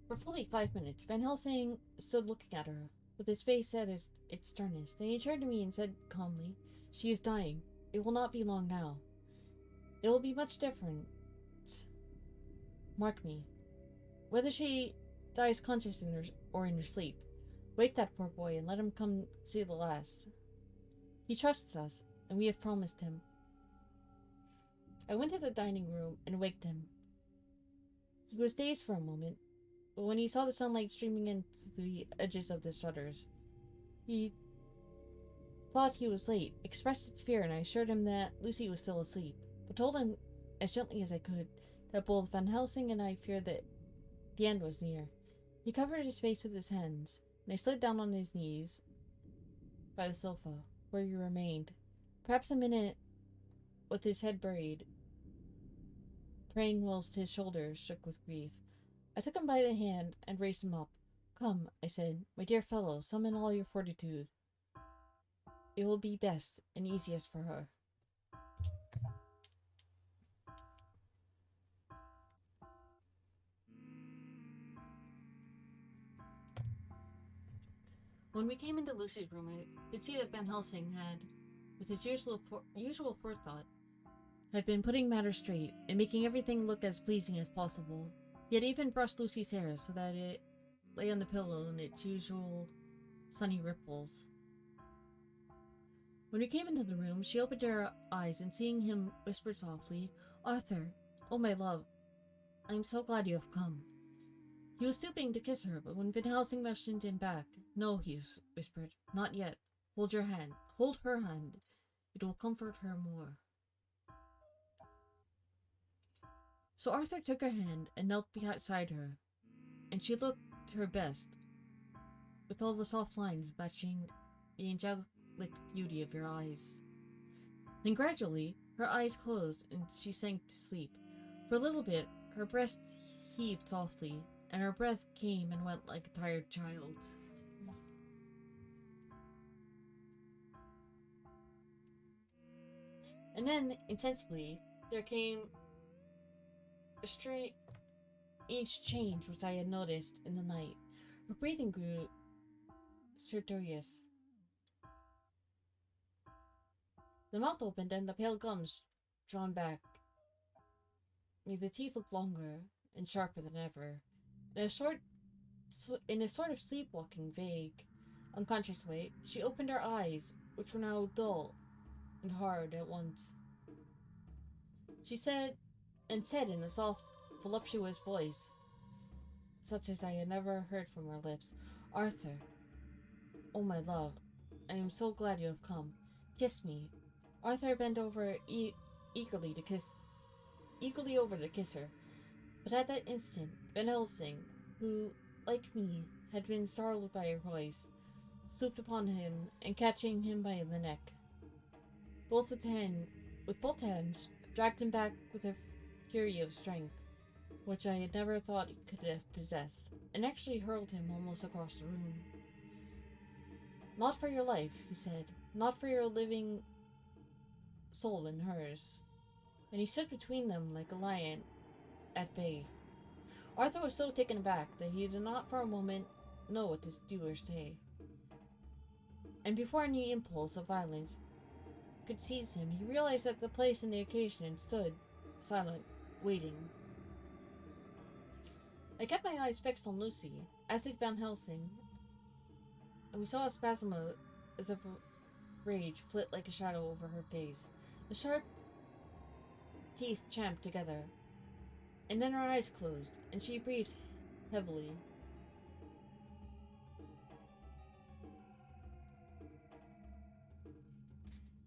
For fully 5 minutes, Van Helsing stood looking at her, with his face at its sternness. Then he turned to me and said calmly, "She is dying. It will not be long now. It will be much different. Mark me. Whether she dies conscious or in her sleep, wake that poor boy and let him come see the last. He trusts us, and we have promised him." I went to the dining room and waked him. He was dazed for a moment, but when he saw the sunlight streaming in through the edges of the shutters, he thought he was late, expressed his fear, and I assured him that Lucy was still asleep, but told him as gently as I could that both Van Helsing and I feared that the end was near. He covered his face with his hands, and I slid down on his knees by the sofa, where he remained, perhaps a minute, with his head buried, praying whilst his shoulders shook with grief. I took him by the hand and raised him up. "Come," I said, "my dear fellow, summon all your fortitude. It will be best and easiest for her." When we came into Lucy's room, I could see that Van Helsing had, with his usual forethought, had been putting matters straight and making everything look as pleasing as possible. He had even brushed Lucy's hair so that it lay on the pillow in its usual sunny ripples. When we came into the room, she opened her eyes and, seeing him, whispered softly, "Arthur, oh my love, I am so glad you have come." He was stooping to kiss her, but when Van Helsing motioned him back, "No," he whispered, "not yet. Hold her hand. It will comfort her more." So Arthur took her hand and knelt beside her, and she looked her best, with all the soft lines matching the angelic beauty of her eyes. Then gradually, her eyes closed and she sank to sleep. For a little bit, her breast heaved softly, and her breath came and went like a tired child's. And then, insensibly, there came a strange change which I had noticed in the night. Her breathing grew stertorous. The mouth opened and the pale gums drawn back made the teeth look longer and sharper than ever. In a sort of sleepwalking, vague, unconscious way, she opened her eyes, which were now dull and hard at once. She said in a soft, voluptuous voice, such as I had never heard from her lips, "Arthur." Oh, my love, I am so glad you have come. Kiss me. Arthur bent over eagerly over to kiss her. But at that instant, Van Helsing, who, like me, had been startled by her voice, swooped upon him and catching him by the neck. With both hands, dragged him back with a fury of strength, which I had never thought he could have possessed, and actually hurled him almost across the room. Not for your life, he said. Not for your living soul in hers. And he stood between them like a lion at bay. Arthur was so taken aback that he did not for a moment know what to do or say. And before any impulse of violence could seize him, he realized that the place and the occasion and stood, silent, waiting. I kept my eyes fixed on Lucy, as did Van Helsing, and we saw a spasm as of rage flit like a shadow over her face. The sharp teeth champed together, and then her eyes closed, and she breathed heavily.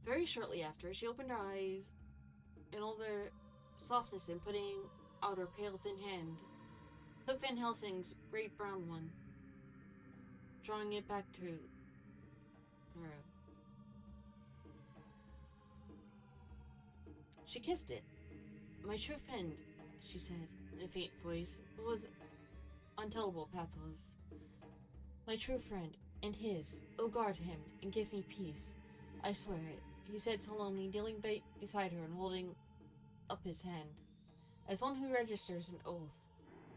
Very shortly after, she opened her eyes in all their softness and putting out her pale thin hand, took Van Helsing's great brown one, drawing it back to her. She kissed it. My true friend, she said in a faint voice, but with untellable pathos. My true friend, and his. Oh, guard him, and give me peace. I swear it, he said solemnly, kneeling beside her and holding up his hand, as one who registers an oath.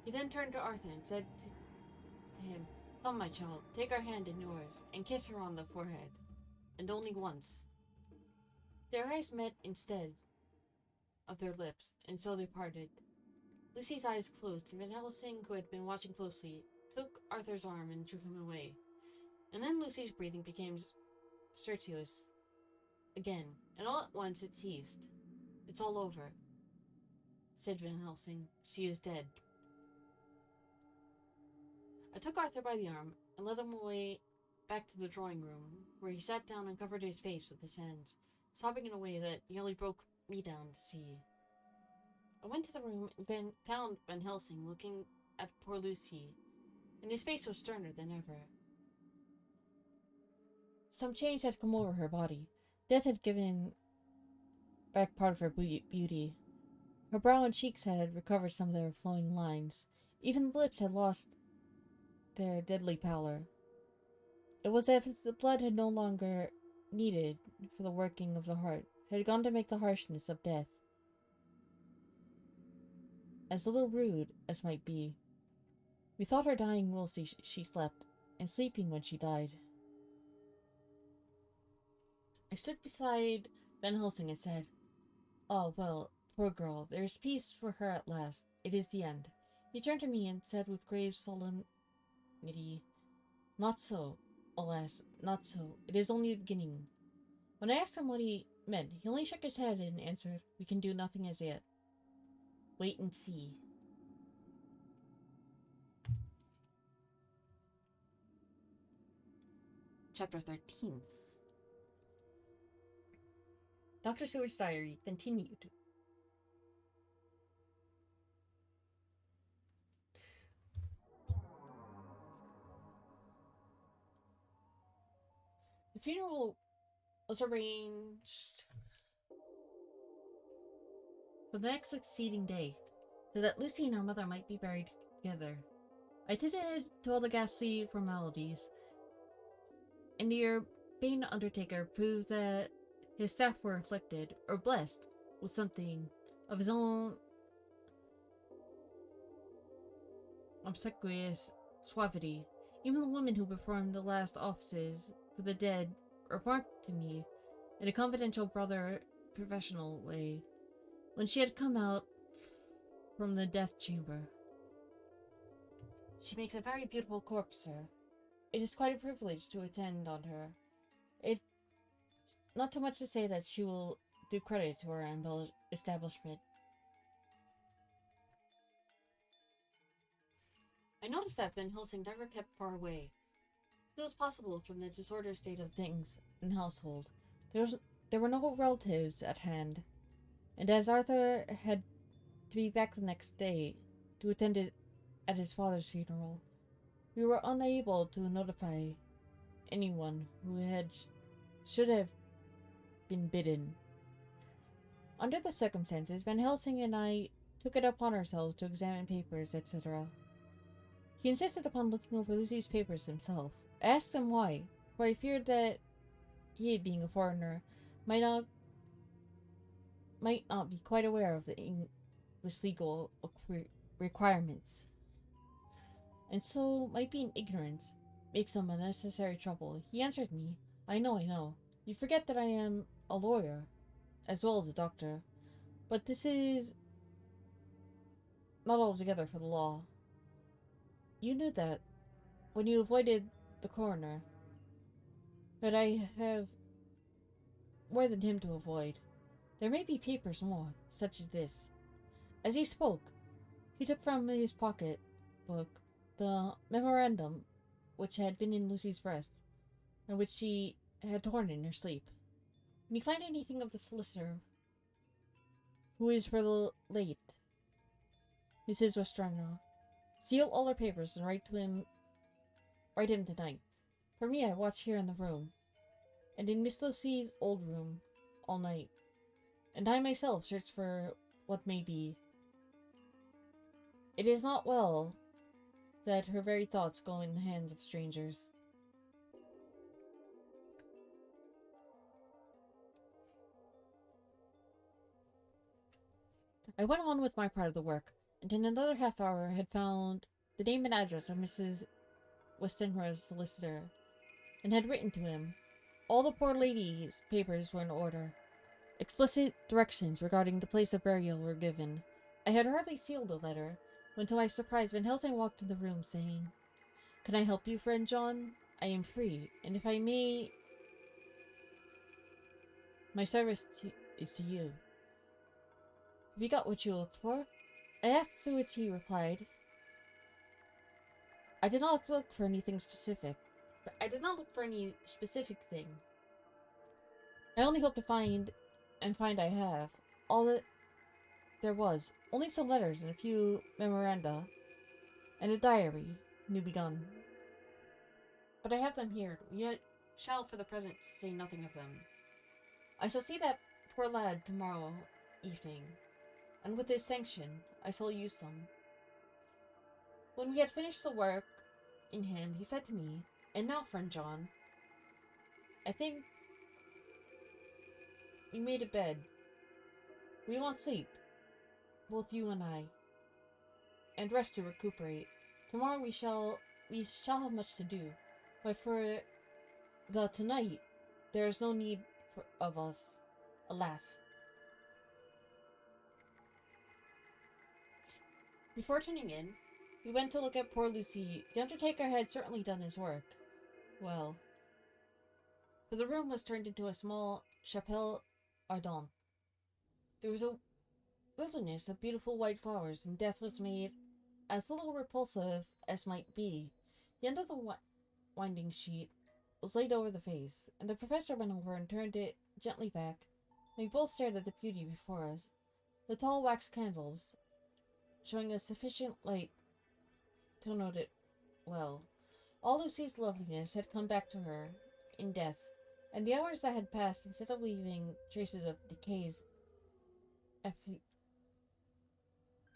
He then turned to Arthur and said to him, Come, my child, take her hand in yours, and kiss her on the forehead, and only once. Their eyes met instead of their lips, and so they parted. Lucy's eyes closed, and Van Helsing, who had been watching closely, took Arthur's arm and drew him away. And then Lucy's breathing became stertorous again, and all at once it ceased. It's all over, said Van Helsing. She is dead. I took Arthur by the arm and led him away back to the drawing room, where he sat down and covered his face with his hands, sobbing in a way that nearly broke me down to see. I went to the room and found Van Helsing looking at poor Lucy, and his face was sterner than ever. Some change had come over her body. Death had given back part of her beauty. Her brow and cheeks had recovered some of their flowing lines. Even the lips had lost their deadly pallor. It was as if the blood had no longer needed for the working of the heart, had gone to make the harshness of death as little rude as might be. We thought her dying whilst she slept, and sleeping when she died. I stood beside Van Helsing and said, Oh, well, poor girl, there is peace for her at last. It is the end. He turned to me and said with grave solemnity, Not so, alas, not so. It is only the beginning. When I asked him what he meant, he only shook his head and answered, We can do nothing as yet. Wait and see. Chapter 13. Dr. Seward's diary continued. The funeral was arranged for the next succeeding day, so that Lucy and her mother might be buried together. I attended to all the ghastly formalities, and the urbane undertaker proved that his staff were afflicted, or blessed, with something of his own obsequious suavity. Even the woman who performed the last offices for the dead remarked to me, in a confidential, brother professional way, when she had come out from the death chamber, She makes a very beautiful corpse, sir. It is quite a privilege to attend on her. It's not too much to say that she will do credit to our establishment. I noticed that Van Helsing never kept far away. This was possible from the disordered state of things in the household. There were no relatives at hand, and as Arthur had to be back the next day to attend it at his father's funeral, we were unable to notify anyone who should have been bidden. Under the circumstances, Van Helsing and I took it upon ourselves to examine papers, etc. He insisted upon looking over Lucy's papers himself. I asked him why, for I feared that he, being a foreigner, might not be quite aware of the English legal requirements, and so might be in ignorance, make some unnecessary trouble. He answered me, I know. You forget that I am a lawyer, as well as a doctor, but this is not altogether for the law. You knew that when you avoided the coroner, but I have more than him to avoid. There may be papers more, such as this. As he spoke, he took from his pocket book the memorandum which had been in Lucy's breast, and which she had torn in her sleep. Can you find anything of the solicitor who is for the late Mrs. Westrano? Seal all her papers and write him tonight. For me, I watch here in the room, and in Miss Lucy's old room, all night. And I myself search for what may be. It is not well that her very thoughts go in the hands of strangers. I went on with my part of the work, and in another half hour had found the name and address of Mrs. Westenra's solicitor, and had written to him. All the poor lady's papers were in order. Explicit directions regarding the place of burial were given. I had hardly sealed the letter, when to my surprise Van Helsing walked in the room, saying, Can I help you, friend John? I am free, and if I may, my service is to you. Have you got what you looked for? I asked, to which he replied, I did not look for anything specific. I did not look for any specific thing. I only hope to find I have all that there was. Only some letters and a few memoranda, and a diary, new begun. But I have them here, yet shall for the present say nothing of them. I shall see that poor lad tomorrow evening, and with his sanction I shall use some. When we had finished the work in hand, he said to me, And now, friend John, I think we made a bed. We won't sleep, both you and I, and rest to recuperate. Tomorrow we shall have much to do, but for the tonight there is no need of us, alas. Before turning in, we went to look at poor Lucy. The undertaker had certainly done his work well, for the room was turned into a small chapelle ardente. There was a wilderness of beautiful white flowers, and death was made as little repulsive as might be. The end of the winding sheet was laid over the face, and the professor went over and turned it gently back, and we both stared at the beauty before us. The tall wax candles, showing us sufficient light to note it well. All Lucy's loveliness had come back to her in death, and the hours that had passed, instead of leaving traces of decay's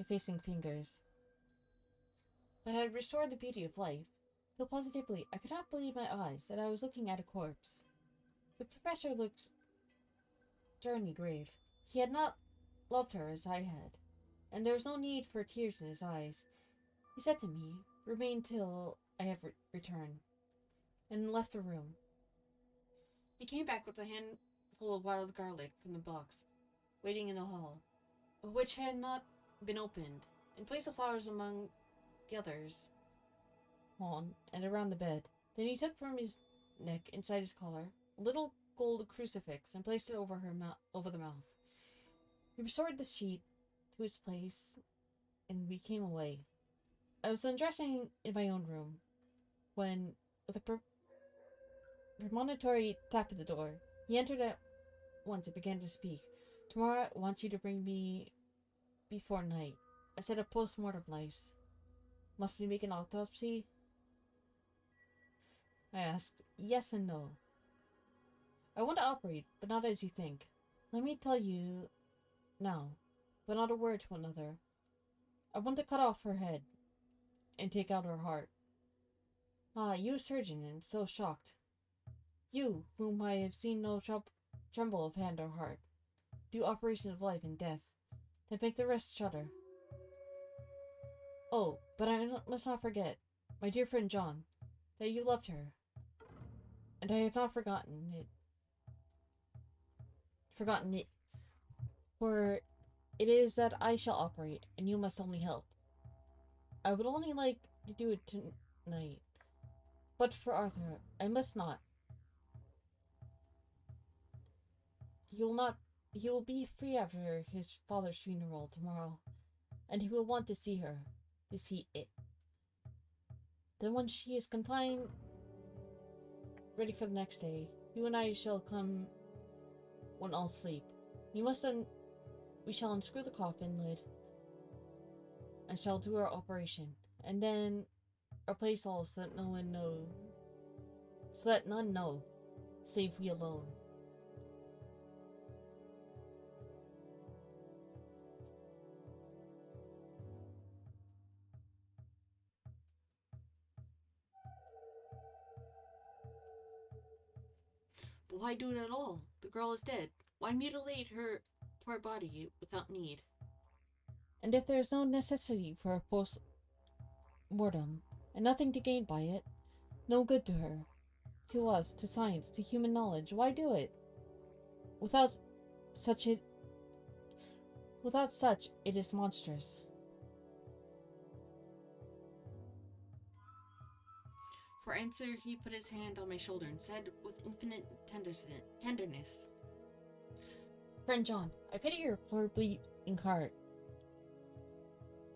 effacing fingers, but had restored the beauty of life, till positively I could not believe my eyes that I was looking at a corpse. The professor looked sternly grave. He had not loved her as I had, and there was no need for tears in his eyes. He said to me, Remain till I have returned, and left the room. He came back with a handful of wild garlic from the box, waiting in the hall, which had not been opened, and placed the flowers among the others on and around the bed. Then he took from his neck, inside his collar, a little gold crucifix, and placed it over the mouth. He restored the sheet to its place, and we came away. I was undressing in my own room, when, with a premonitory tap at the door. He entered at once and began to speak. Tomorrow I want you to bring me before night a set of post-mortem knives. Must we make an autopsy? I asked. Yes and no. I want to operate, but not as you think. Let me tell you now, but not a word to another. I want to cut off her head and take out her heart. Ah, you a surgeon and so shocked. You, whom I have seen no tremble of hand or heart. Do operation of life and death, then make the rest shudder. Oh, but I must not forget, my dear friend John, that you loved her. And I have not forgotten it. For it is that I shall operate, and you must only help. I would only like to do it tonight. But for Arthur, I must not. He will be free after his father's funeral tomorrow, and he will want to see her, to see it. Then when she is confined, ready for the next day, you and I shall come when all sleep. We shall unscrew the coffin lid, and shall do our operation, and then replace all so that none know, save we alone. But why do it at all? The girl is dead. Why mutilate her poor body without need? And if there is no necessity for a post-mortem, and nothing to gain by it, no good to her, to us, to science, to human knowledge, why do it? Without such, it is monstrous. For answer, he put his hand on my shoulder and said with infinite tenderness, Friend John, I pity your poor bleeding heart,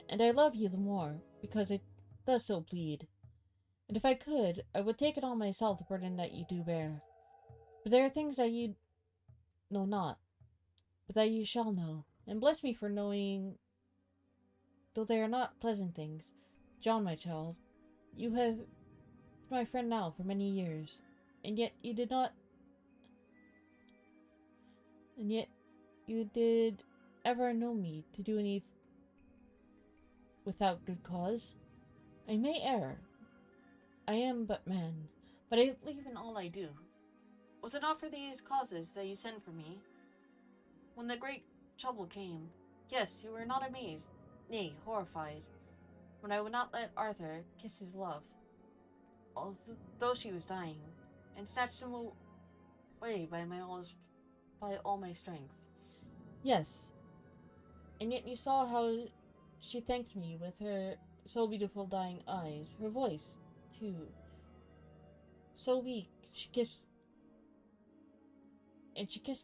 and I love you the more because it does so bleed. And if I could, I would take it on myself the burden that you do bear. But there are things that you know not, but that you shall know, and bless me for knowing, though they are not pleasant things. John, my child, you have been my friend now for many years, and yet you did ever know me to do anything without good cause. I may err. I am but man, but I believe in all I do. Was it not for these causes that you sent for me? When the great trouble came, yes, you were not amazed, nay, horrified, when I would not let Arthur kiss his love, although she was dying, and snatched him away by all my strength. Yes, and yet you saw how she thanked me with her so beautiful dying eyes, her voice, too, so weak, she kissed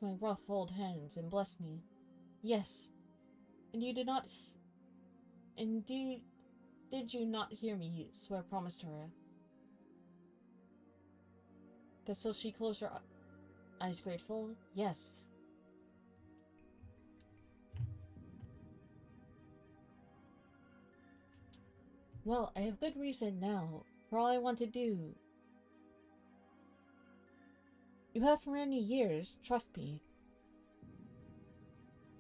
my rough old hands and blessed me. Yes, and did you not hear me swear promise to her? That so she closed her eyes grateful? Yes. Well, I have good reason now for all I want to do. You have for many years, trust me.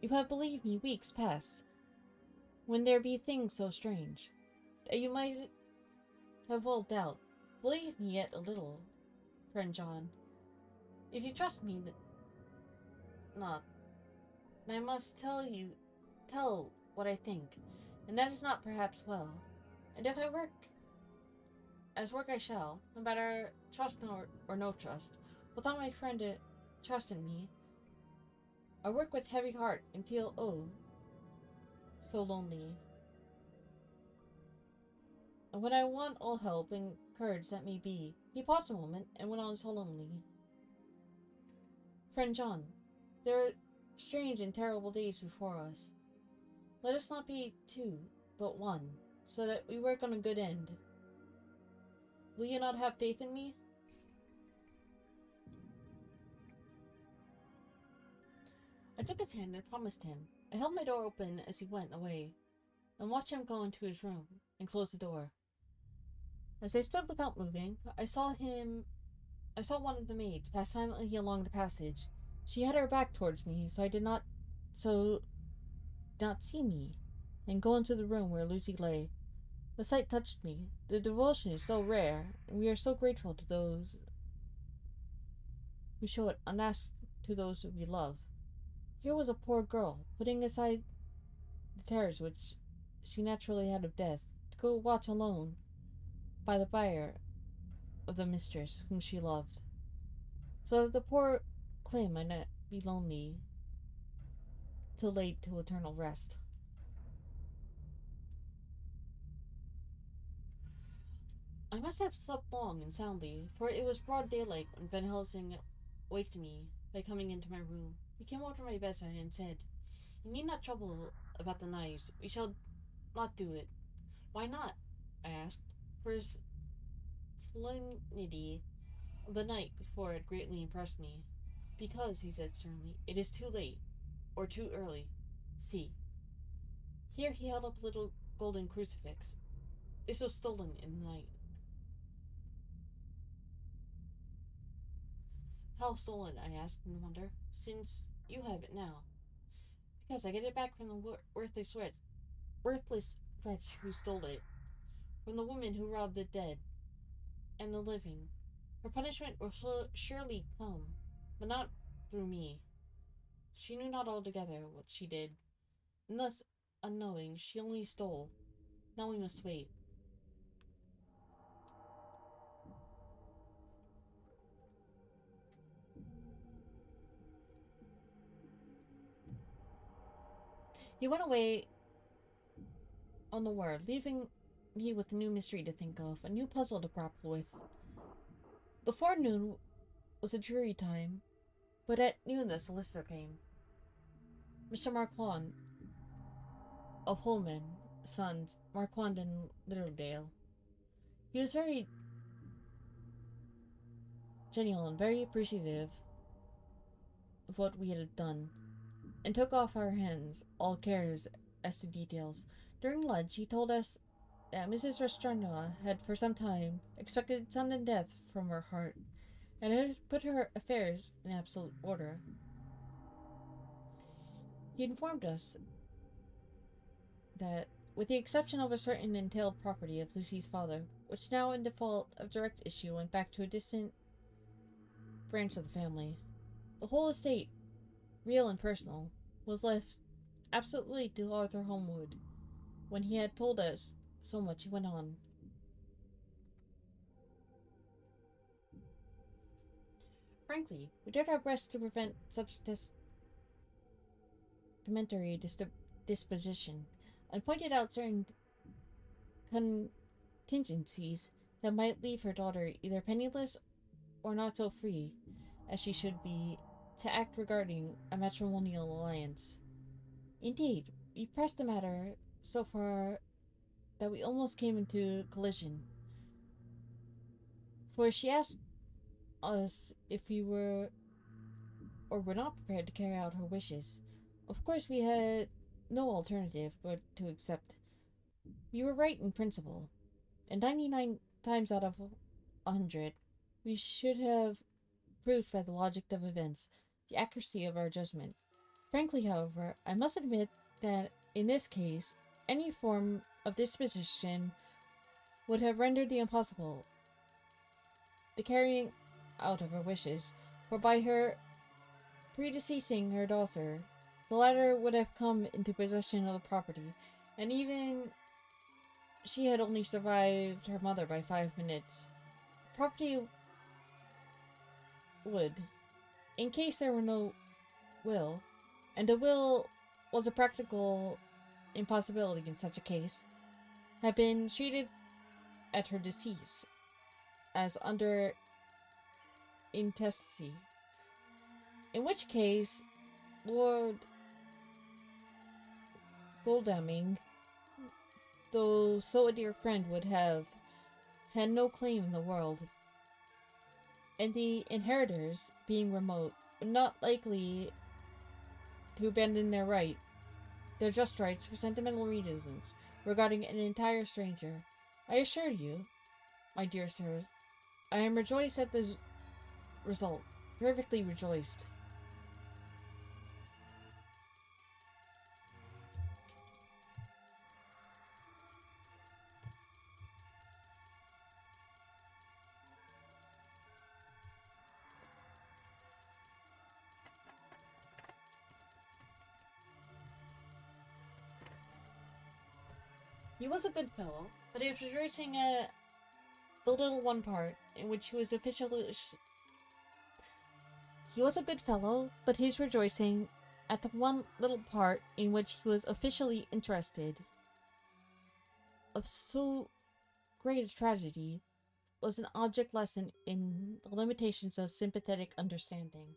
You have believed me weeks past, when there be things so strange, that you might have all doubt. Believe me yet a little, friend John. If you trust me not, I must tell what I think, and that is not perhaps well. And if I work I shall, no matter trust or no trust, without my friend to trust in me, I work with heavy heart and feel, oh, so lonely. And when I want all help and courage that may be, he paused a moment and went on solemnly. Friend John, there are strange and terrible days before us. Let us not be two, but one, so that we work on a good end. Will you not have faith in me? I took his hand and promised him. I held my door open as he went away, and watched him go into his room and close the door. As I stood without moving, I saw one of the maids pass silently along the passage. She had her back towards me, so did not see me, and go into the room where Lucy lay. The sight touched me. The devotion is so rare, and we are so grateful to those who show it unasked to those we love. Here was a poor girl, putting aside the terrors which she naturally had of death, to go watch alone by the bier of the mistress whom she loved, so that the poor clay might not be lonely till laid to eternal rest. I must have slept long and soundly, for it was broad daylight when Van Helsing waked me by coming into my room. He came over to my bedside and said, "You need not trouble about the knives. We shall not do it." "Why not?" I asked, for his solemnity of the night before had greatly impressed me. "Because," he said sternly, "it is too late, or too early. See." Here he held up a little golden crucifix. This was stolen in the night. "How stolen?" I asked in wonder, "since you have it now." "Because I get it back from the worthless wretch who stole it, from the woman who robbed the dead and the living. Her punishment will surely come, but not through me. She knew not altogether what she did, and thus, unknowing, she only stole. Now we must wait." He went away on the word, leaving me with a new mystery to think of, a new puzzle to grapple with. The forenoon was a dreary time, but at noon the solicitor came. Mr. Marquand of Holman, Sons, Marquand and Littledale. He was very genial and very appreciative of what we had done, and took off our hands all cares as to details. During lunch, he told us that Mrs. Restrenault had for some time expected sudden death from her heart, and had put her affairs in absolute order. He informed us that, with the exception of a certain entailed property of Lucy's father, which now in default of direct issue went back to a distant branch of the family, the whole estate, real and personal, was left absolutely to Arthur Holmwood. When he had told us so much, he went on. "Frankly, we did our best to prevent such testamentary disposition, and pointed out certain contingencies that might leave her daughter either penniless or not so free as she should be to act regarding a matrimonial alliance. Indeed, we pressed the matter so far that we almost came into collision, for she asked us if we were or were not prepared to carry out her wishes. Of course, we had no alternative but to accept. We were right in principle, and 99 times out of 100, we should have proved by the logic of events the accuracy of our judgment. Frankly, however, I must admit that in this case, any form of disposition would have rendered the impossible the carrying out of her wishes, for by her predeceasing her daughter, the latter would have come into possession of the property, and even she had only survived her mother by 5 minutes. The property would, in case there were no will, and a will was a practical impossibility in such a case, have been treated at her decease as under intestacy, in which case Lord Godalming, though so a dear friend, would have had no claim in the world, and the inheritors, being remote, would not likely to abandon their just rights for sentimental reasons regarding an entire stranger. I assure you, my dear sirs, I am rejoiced at the result. Perfectly rejoiced. He was a good fellow, but he was rejoicing at the little one part in which he was officially... He was a good fellow, but he's rejoicing at the one little part in which he was officially interested. Of so great a tragedy was an object lesson in the limitations of sympathetic understanding.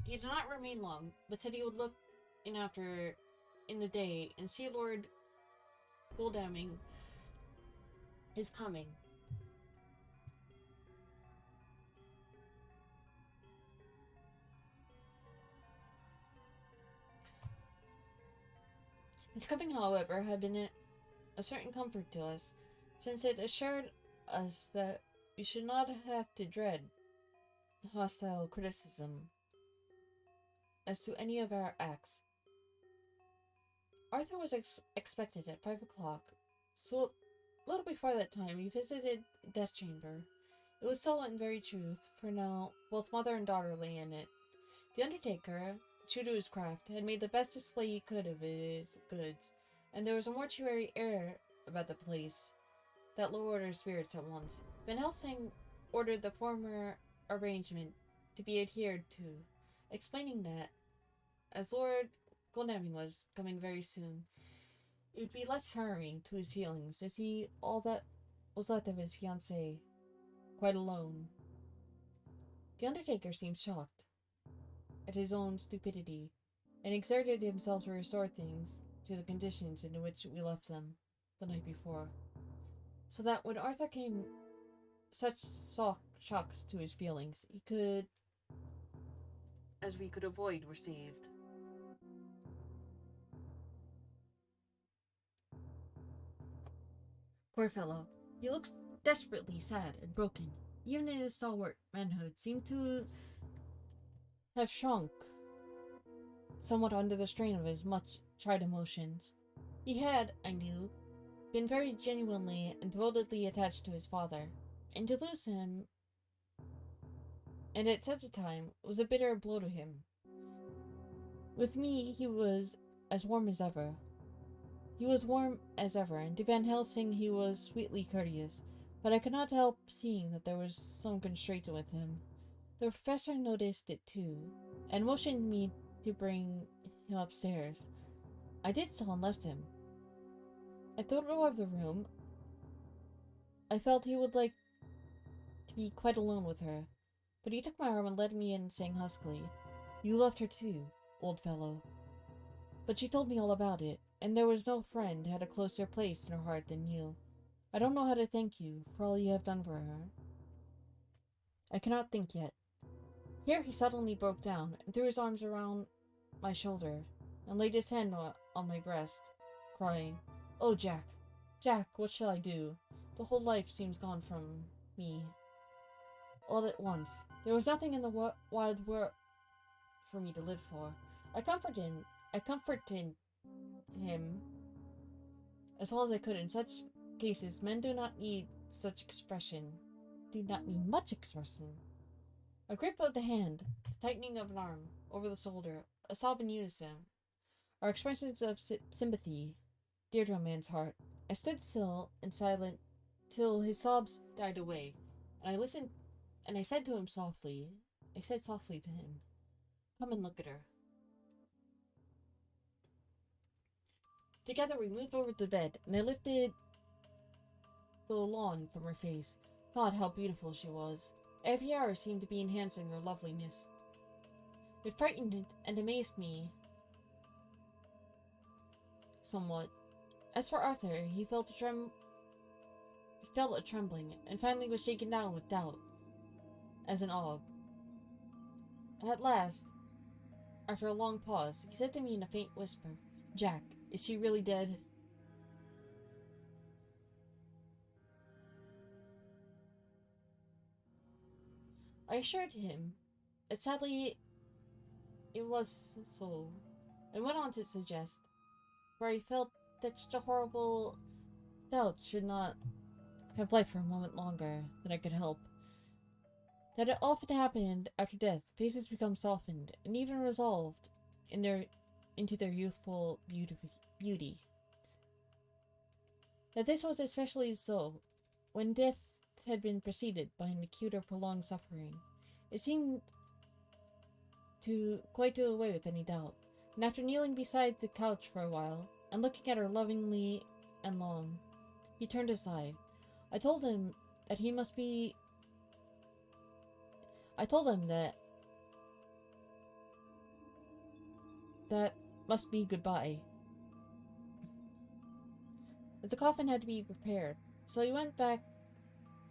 He did not remain long, but said he would look in after in the day and see Lord Godalming is coming. His coming, however, had been a certain comfort to us, since it assured us that we should not have to dread hostile criticism as to any of our acts. Arthur was expected at 5 o'clock, so a little before that time we visited the death chamber. It was so in very truth, for now both mother and daughter lay in it. The undertaker, true to his craft, had made the best display he could of his goods, and there was a mortuary air about the place that lowered our spirits at once. Van Helsing ordered the former arrangement to be adhered to, explaining that, as Lord Godalming was coming very soon, it would be less harrowing to his feelings to see all that was left of his fiancée quite alone. The undertaker seemed shocked at his own stupidity, and exerted himself to restore things to the conditions in which we left them the night before, so that when Arthur came such shocks to his feelings, he could, as we could avoid, were saved. Poor fellow, he looks desperately sad and broken. Even his stalwart manhood seemed to have shrunk somewhat under the strain of his much tried emotions. He had, I knew, been very genuinely and devotedly attached to his father, and to lose him, and at such a time, was a bitter blow to him. With me he was as warm as ever. And to Van Helsing he was sweetly courteous, but I could not help seeing that there was some constraint with him. The professor noticed it too, and motioned me to bring him upstairs. I did so and left him. At the door of the room, I felt he would like to be quite alone with her, but he took my arm and led me in, saying huskily, "You loved her too, old fellow." But she told me all about it, and there was no friend had a closer place in her heart than you. I don't know how to thank you for all you have done for her. I cannot think yet. Here he suddenly broke down and threw his arms around my shoulder and laid his hand on my breast, crying, "Oh, Jack, Jack, what shall I do? The whole life seems gone from me. All at once. There was nothing in the wide world for me to live for." I comforted him as well as I could. In such cases, men do not need much expression. A grip of the hand, the tightening of an arm over the shoulder, a sob in unison, are expressions of sympathy dear to a man's heart. I stood still and silent till his sobs died away, and I listened, and I said softly to him, "Come and look at her." Together we moved over the bed, and I lifted the lawn from her face. God, how beautiful she was. Every hour seemed to be enhancing her loveliness. It frightened and amazed me somewhat, As for Arthur, he felt a trembling, and finally was shaken down with doubt, as an ague. At last, after a long pause, he said to me in a faint whisper, "Jack, is she really dead?" I assured him that sadly it was so, and went on to suggest, for I felt that such a horrible doubt should not have life for a moment longer than I could help, that it often happened after death, faces become softened and even resolved into their youthful beauty. That this was especially so when death had been preceded by an acute or prolonged suffering. It seemed to quite do away with any doubt, and after kneeling beside the couch for a while, and looking at her lovingly and long, he turned aside. I told him that that must be goodbye, as the coffin had to be prepared. So he went back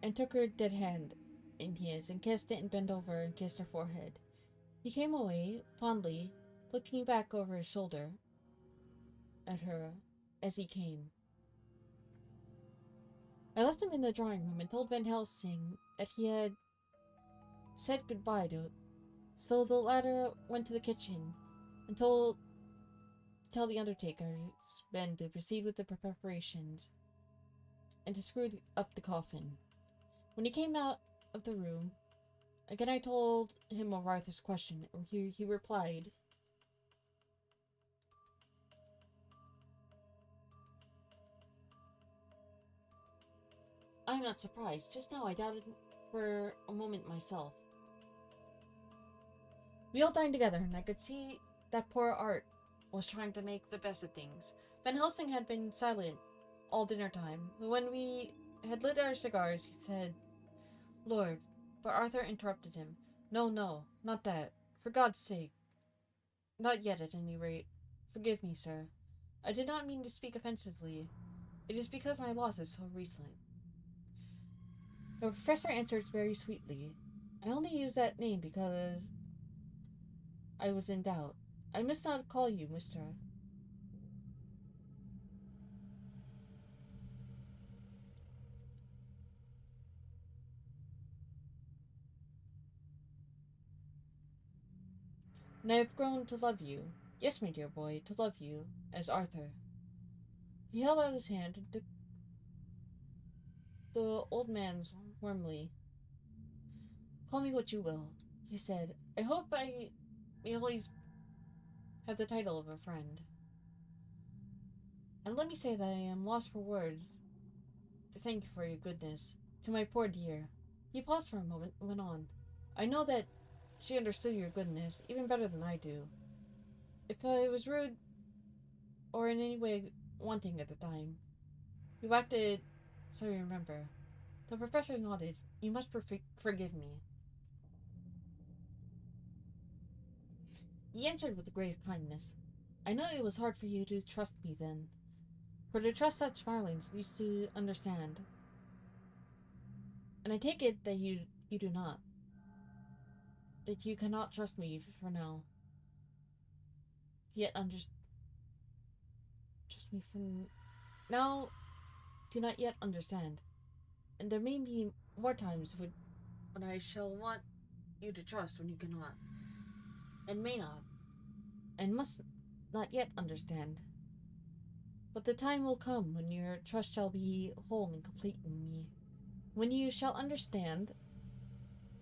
and took her dead hand in his and kissed it and bent over and kissed her forehead. He came away, fondly, looking back over his shoulder at her as he came. I left him in the drawing room and told Van Helsing that he had said goodbye to, so the latter went to the kitchen and tell the undertaker's men to proceed with the preparations and to screw up the coffin. When he came out of the room, again I told him of Arthur's question, and he replied, "I'm not surprised. Just now I doubted for a moment myself." We all dined together, and I could see that poor Art was trying to make the best of things. Van Helsing had been silent all dinner time. When we had lit our cigars, he said, "Lord," but Arthur interrupted him. No, not that. For God's sake. Not yet, at any rate. Forgive me, sir. I did not mean to speak offensively. It is because my loss is so recent." The professor answered very sweetly. "I only used that name because I was in doubt. I must not call you Mr. And I have grown to love you. Yes, my dear boy, to love you as Arthur." He held out his hand and took the old man's warmly. "Call me what you will," he said. "I hope I may always have the title of a friend. And let me say that I am lost for words to thank you for your goodness to my poor dear." He paused for a moment and went on. "I know that she understood your goodness even better than I do. If I was rude or in any way wanting at the time, you acted so you remember." The professor nodded. "You must forgive me." He answered with great kindness. "I know it was hard for you to trust me then. For to trust such violence needs to understand. And I take it that you do not. That you cannot trust me for now. Yet trust me for now. Do not yet understand. And there may be more times when I shall want you to trust when you cannot, and may not, and must not yet understand. But the time will come when your trust shall be whole and complete in me, when you shall understand,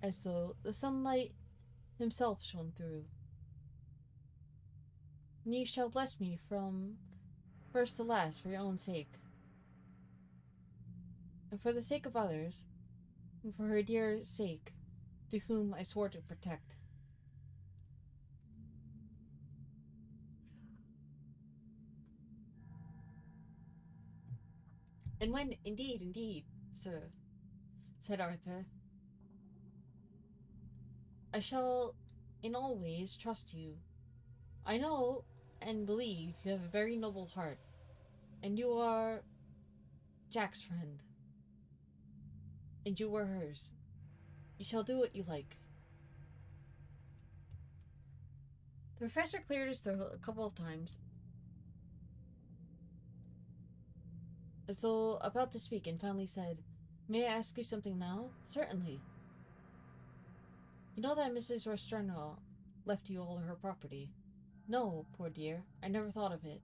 as though the sunlight himself shone through. And you shall bless me from first to last for your own sake, and for the sake of others, and for her dear sake, to whom I swore to protect." "And when, indeed, sir," said Arthur, "I shall in all ways trust you. I know and believe you have a very noble heart, And you are Jack's friend. And you were hers. You shall do what you like. The professor cleared his throat a couple of times, as though about to speak, and finally said, "May I ask you something now?" "Certainly." "You know that Mrs. Westerno left you all her property?" "No, poor dear. I never thought of it.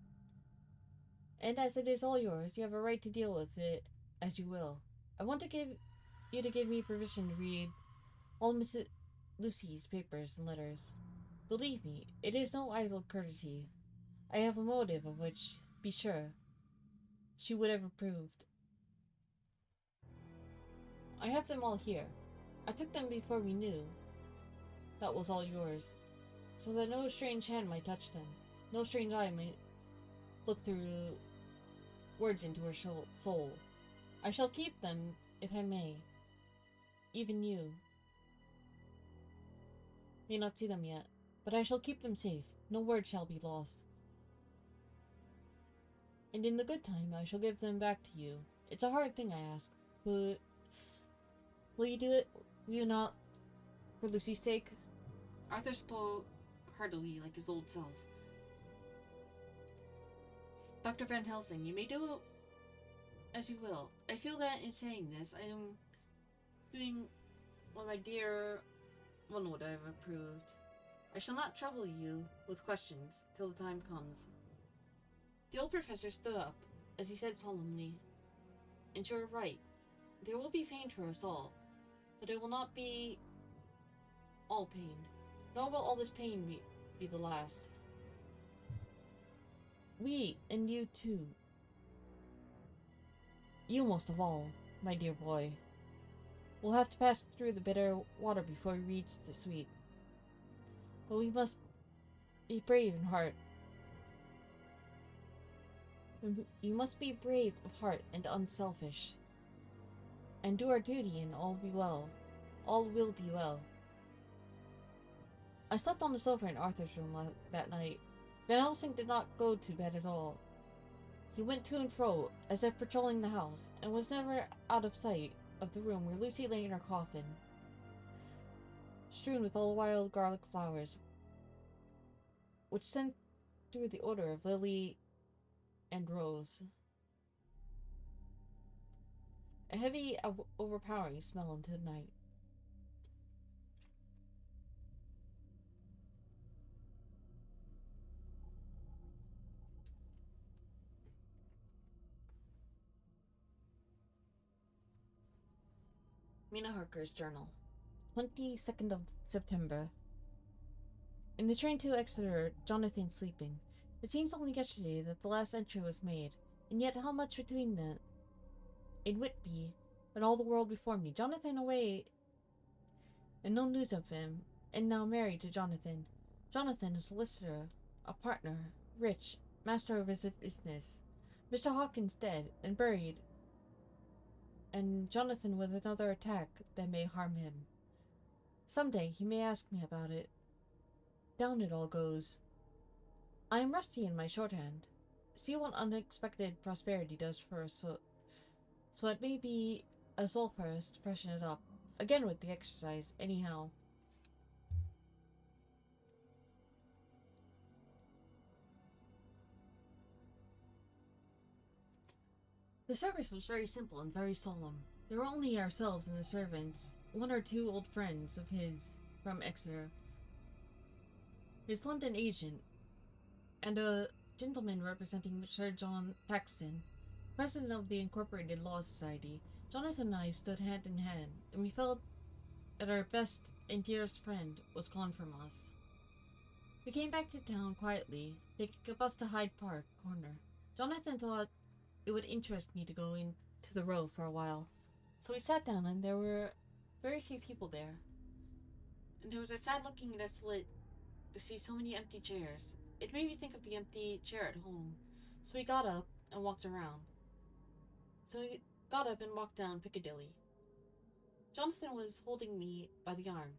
And as it is all yours, you have a right to deal with it as you will. I want to give me permission to read all Mrs. Lucy's papers and letters. Believe me, it is no idle courtesy. I have a motive of which, be sure, she would have approved. I have them all here. I took them before we knew that was all yours, so that no strange hand might touch them, no strange eye might look through words into her soul. I shall keep them, if I may. Even you may not see them yet, but I shall keep them safe. No word shall be lost. And in the good time, I shall give them back to you. It's a hard thing, I ask, but will you do it? Will you not, for Lucy's sake?" Arthur spoke heartily like his old self. "Dr. Van Helsing, you may do as you will. I feel that in saying this, I am doing what my dear one would have approved. I shall not trouble you with questions till the time comes." The old professor stood up as he said solemnly, "And you're right. There will be pain for us all, but it will not be all pain. Nor will all this pain be the last. We, and you too. You most of all, my dear boy, will have to pass through the bitter water before we reach the sweet. But we must be brave in heart. You must be brave of heart and unselfish, and do our duty, and all be well. All will be well." I slept on the sofa in Arthur's room that night. Van Helsing did not go to bed at all. He went to and fro, as if patrolling the house, and was never out of sight of the room where Lucy lay in her coffin, strewn with all wild garlic flowers, which sent through the odor of lily and rose. A heavy, overpowering smell into the night. Mina Harker's journal. 22nd of September. In the train to Exeter, Jonathan sleeping. It seems only yesterday that the last entry was made, and yet how much between them in Whitby and all the world before me. Jonathan away, and no news of him, and now married to Jonathan. Jonathan, a solicitor, a partner, rich, master of his business. Mr. Hawkins dead and buried, and Jonathan with another attack that may harm him. Someday he may ask me about it. Down it all goes. I am rusty in my shorthand. See what unexpected prosperity does for us, so it may be as well for us to freshen it up. Again with the exercise, anyhow. The service was very simple and very solemn. There were only ourselves and the servants, one or two old friends of his from Exeter, his London agent, and a gentleman representing Sir John Paxton, president of the Incorporated Law Society. Jonathan and I stood hand in hand, and we felt that our best and dearest friend was gone from us. We came back to town quietly, taking a bus to Hyde Park Corner. Jonathan thought it would interest me to go into the Row for a while, so we sat down, and there were very few people there. And there was a sad-looking desolate to see so many empty chairs. It made me think of the empty chair at home, so we got up and walked around. So we got up and walked down Piccadilly. Jonathan was holding me by the arm,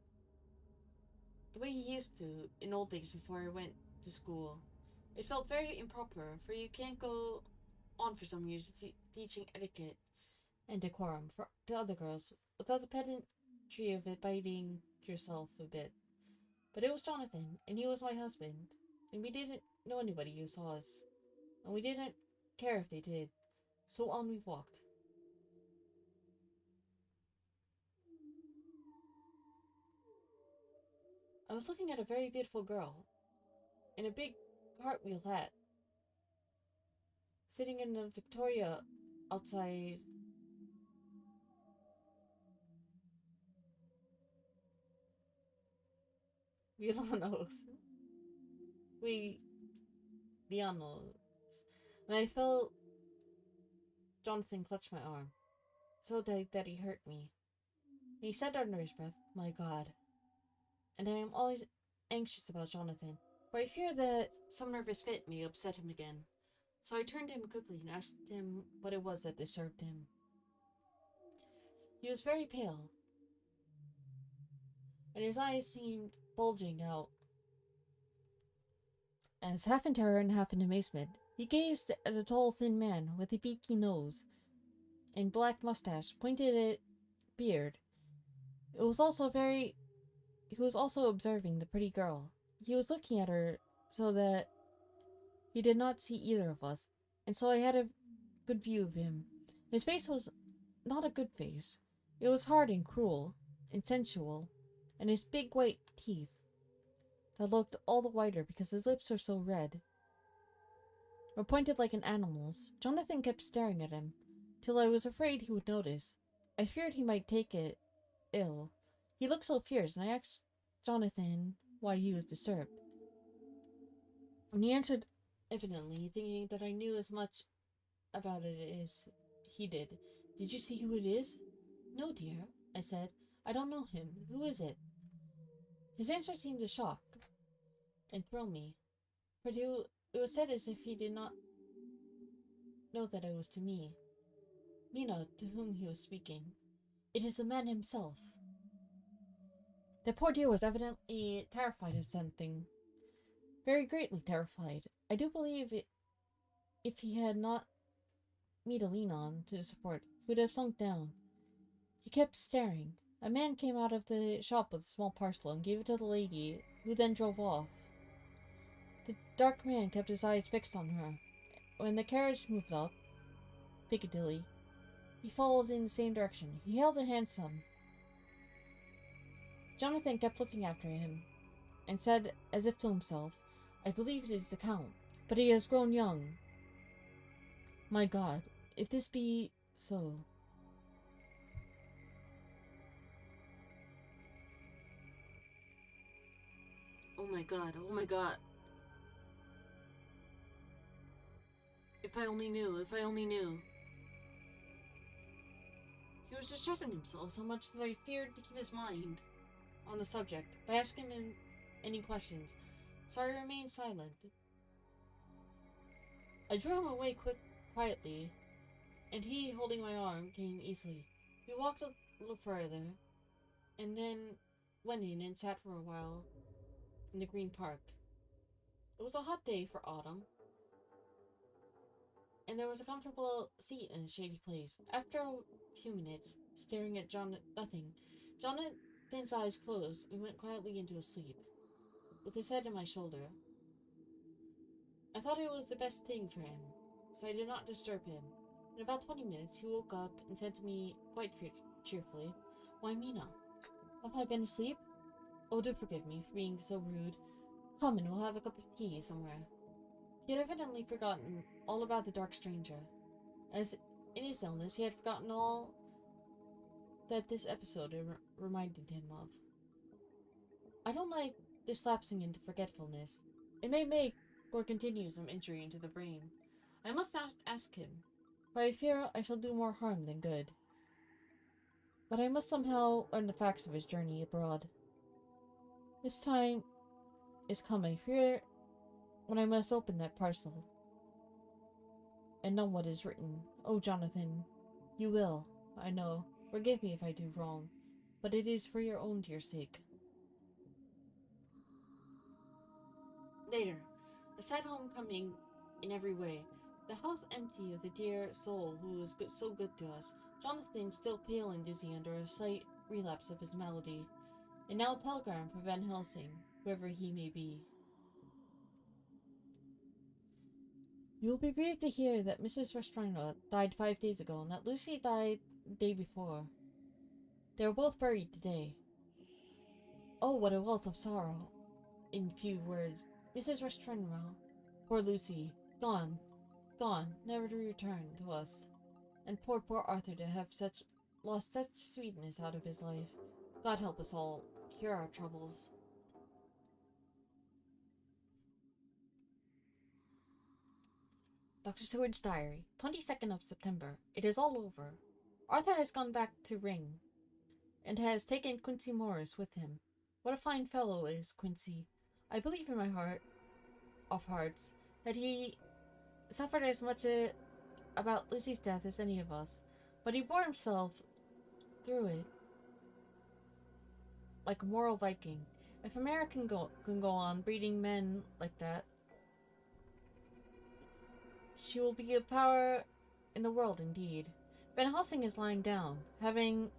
the way he used to in old days before I went to school. It felt very improper, for you can't go on for some years teaching etiquette and decorum to other girls, without the pedantry of it biting yourself a bit. But it was Jonathan, and he was my husband, and we didn't know anybody who saw us, and we didn't care if they did, so on we walked. I was looking at a very beautiful girl, in a big cartwheel hat, sitting in a Victoria outside Villanos. And I felt Jonathan clutch my arm, so tight that he hurt me. And he said under his breath, "My God." And I am always anxious about Jonathan, for I fear that some nervous fit may upset him again. So I turned to him quickly and asked him what it was that disturbed him. He was very pale, and his eyes seemed bulging out. As half in terror and half in amazement, he gazed at a tall, thin man with a beaky nose and black mustache, pointed beard. He was also observing the pretty girl. He was looking at her so that he did not see either of us, and so I had a good view of him. His face was not a good face. It was hard and cruel and sensual, and his big white teeth that looked all the whiter because his lips were so red were pointed like an animal's. Jonathan kept staring at him, till I was afraid he would notice. I feared he might take it ill. He looked so fierce, and I asked Jonathan why he was disturbed. And he answered, evidently thinking that I knew as much about it as he did. "Did you see who it is?" "No, dear," I said. "I don't know him. Who is it?" His answer seemed to shock and thrill me, for it was said as if he did not know that it was to me, Mina, to whom he was speaking. "It is the man himself." The poor dear was evidently terrified of something, very greatly terrified. I do believe if he had not me to lean on to support, he would have sunk down. He kept staring. A man came out of the shop with a small parcel and gave it to the lady, who then drove off. The dark man kept his eyes fixed on her. When the carriage moved up Piccadilly, he followed in the same direction. He hailed a hansom. Jonathan kept looking after him, and said, as if to himself, "I believe it is the Count, but he has grown young. My God, if this be so." Oh my God, oh my God. If I only knew, if I only knew. He was distressing himself so much that I feared to keep his mind on the subject by asking him any questions, so I remained silent. I drew him away quietly, and he, holding my arm, came easily. We walked a little further, and then went in and sat for a while in the Green Park. It was a hot day for autumn, and there was a comfortable seat in a shady place. After a few minutes, staring at nothing, Jonathan's eyes closed and went quietly into a sleep, with his head on my shoulder. I thought it was the best thing for him, so I did not disturb him. In about 20 minutes, he woke up and said to me quite cheerfully, "Why, Mina, have I been asleep? Oh, do forgive me for being so rude. Come and we'll have a cup of tea somewhere." He had evidently forgotten all about the dark stranger, as in his illness he had forgotten all that this episode reminded him of. I don't like this lapsing into forgetfulness. It may make or continue some injury into the brain. I must not ask him, for I fear I shall do more harm than good. But I must somehow learn the facts of his journey abroad. This time is come, I fear, when I must open that parcel and know what is written. Oh, Jonathan, you will, I know, forgive me if I do wrong, but it is for your own dear sake. Later, a sad homecoming in every way. The house empty of the dear soul who was so good to us. Jonathan still pale and dizzy under a slight relapse of his malady. And now a telegram for Van Helsing, whoever he may be. You will be grieved to hear that Mrs. Westrana died 5 days ago and that Lucy died the day before. They were both buried today. Oh, what a wealth of sorrow. In few words, Mrs. Westrana, poor Lucy, gone, never to return to us. And poor Arthur to have lost such sweetness out of his life. God help us all, hear our troubles. Dr. Seward's Diary, 22nd of September. It is all over. Arthur has gone back to Ring, and has taken Quincy Morris with him. What a fine fellow is Quincy. I believe in my heart of hearts that he suffered as much about Lucy's death as any of us, but he bore himself through it like a moral Viking. If America can go on breeding men like that, she will be a power in the world indeed. Van Helsing is lying down, having